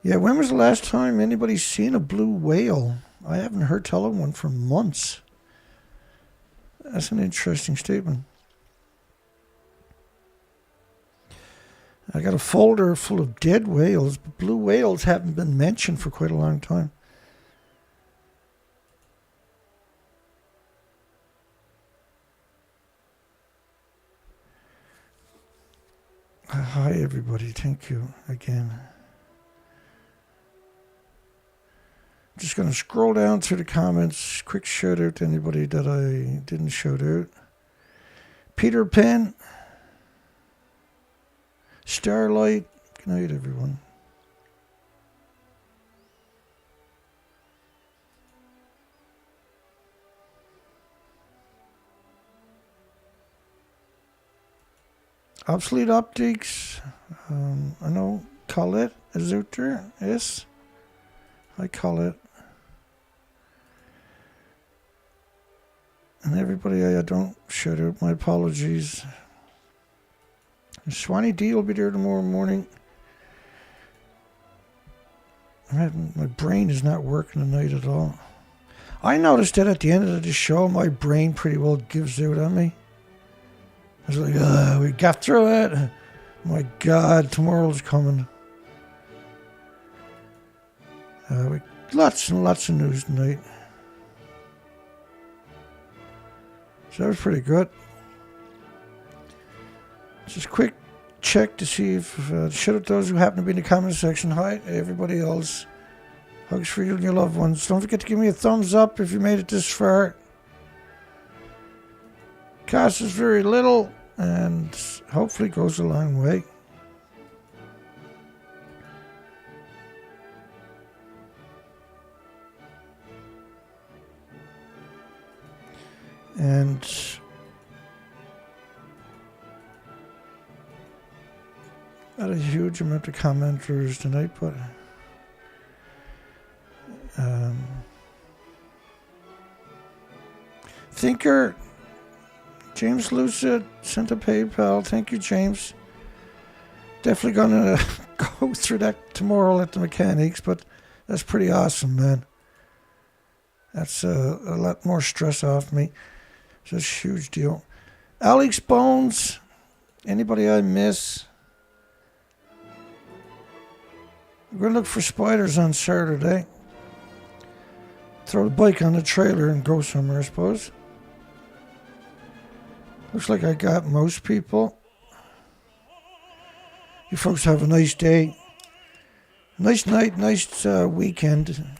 Yeah, when was the last time anybody seen a blue whale? I haven't heard tell of one for months. That's an interesting statement. I got a folder full of dead whales, but blue whales haven't been mentioned for quite a long time. Hi, everybody. Thank you again. I'm just going to scroll down through the comments. Quick shout out to anybody that I didn't shout out. Peter Penn. Starlight. Good night, everyone. Obsolete optics. I know Colette is out there. Yes. I call it. And everybody I don't shout out, my apologies. Swanee D will be there tomorrow morning. My brain is not working tonight at all. I noticed that at the end of the show, my brain pretty well gives out on me. I was like, we got through it. My God, tomorrow's coming. Lots and lots of news tonight. So that was pretty good. Just quick check to see if shout out those who happen to be in the comment section. Hi, everybody else. Hugs for you and your loved ones. Don't forget to give me a thumbs up if you made it this far. Costs us very little and hopefully goes a long way. And not a huge amount of commenters tonight, but Thinker, James Lucid sent a PayPal. Thank you, James. Definitely gonna go through that tomorrow at the mechanics, but that's pretty awesome, man. That's a lot more stress off me. So it's a huge deal. Alex Bones, anybody I miss? We're going to look for spiders on Saturday. Throw the bike on the trailer and go somewhere, I suppose. Looks like I got most people. You folks have a nice day. Nice night, nice weekend.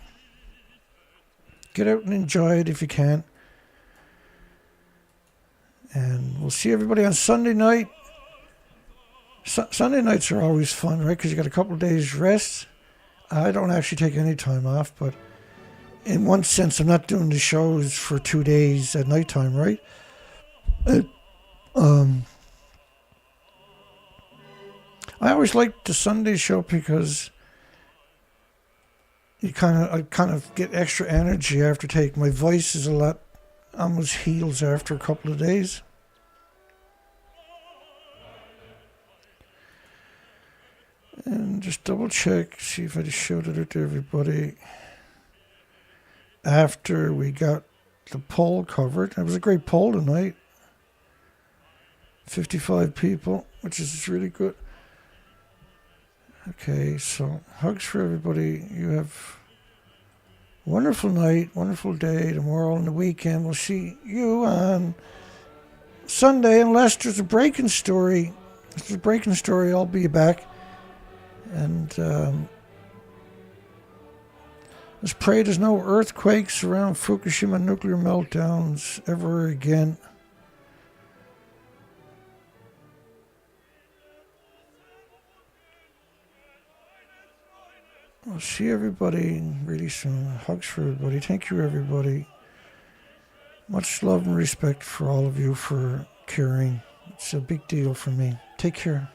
Get out and enjoy it if you can. And we'll see everybody on Sunday night. Sunday nights are always fun, right? Because you got a couple of days rest. I don't actually take any time off, but in one sense, I'm not doing the shows for 2 days at nighttime, right? I always like the Sunday show because I kind of get extra energy after taking. My voice is almost heals after a couple of days. And just double check, see if I just showed it out to everybody. After we got the poll covered, it was a great poll tonight. 55 people, which is really good. Okay, so hugs for everybody. You have a wonderful night, wonderful day. Tomorrow on the weekend, we'll see you on Sunday, unless there's a breaking story. If there's a breaking story, I'll be back. And let's pray there's no earthquakes around Fukushima nuclear meltdowns ever again. I'll see everybody really soon. Hugs for everybody. Thank you, everybody. Much love and respect for all of you for caring. It's a big deal for me. Take care.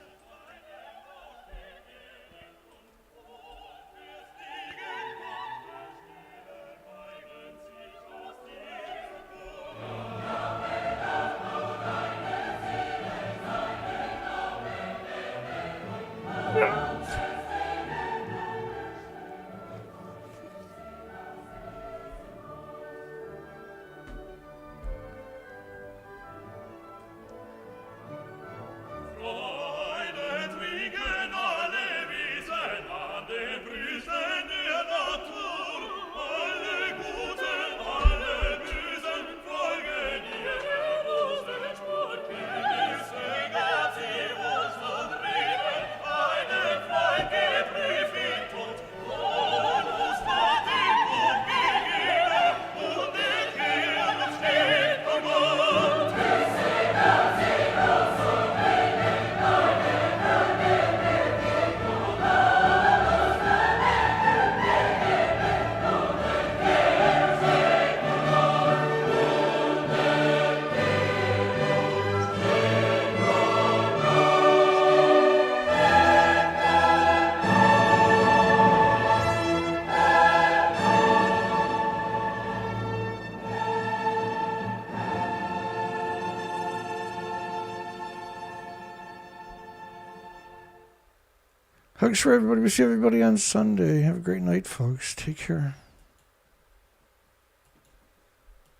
Hugs for everybody. We'll see everybody on Sunday. Have a great night, folks. Take care.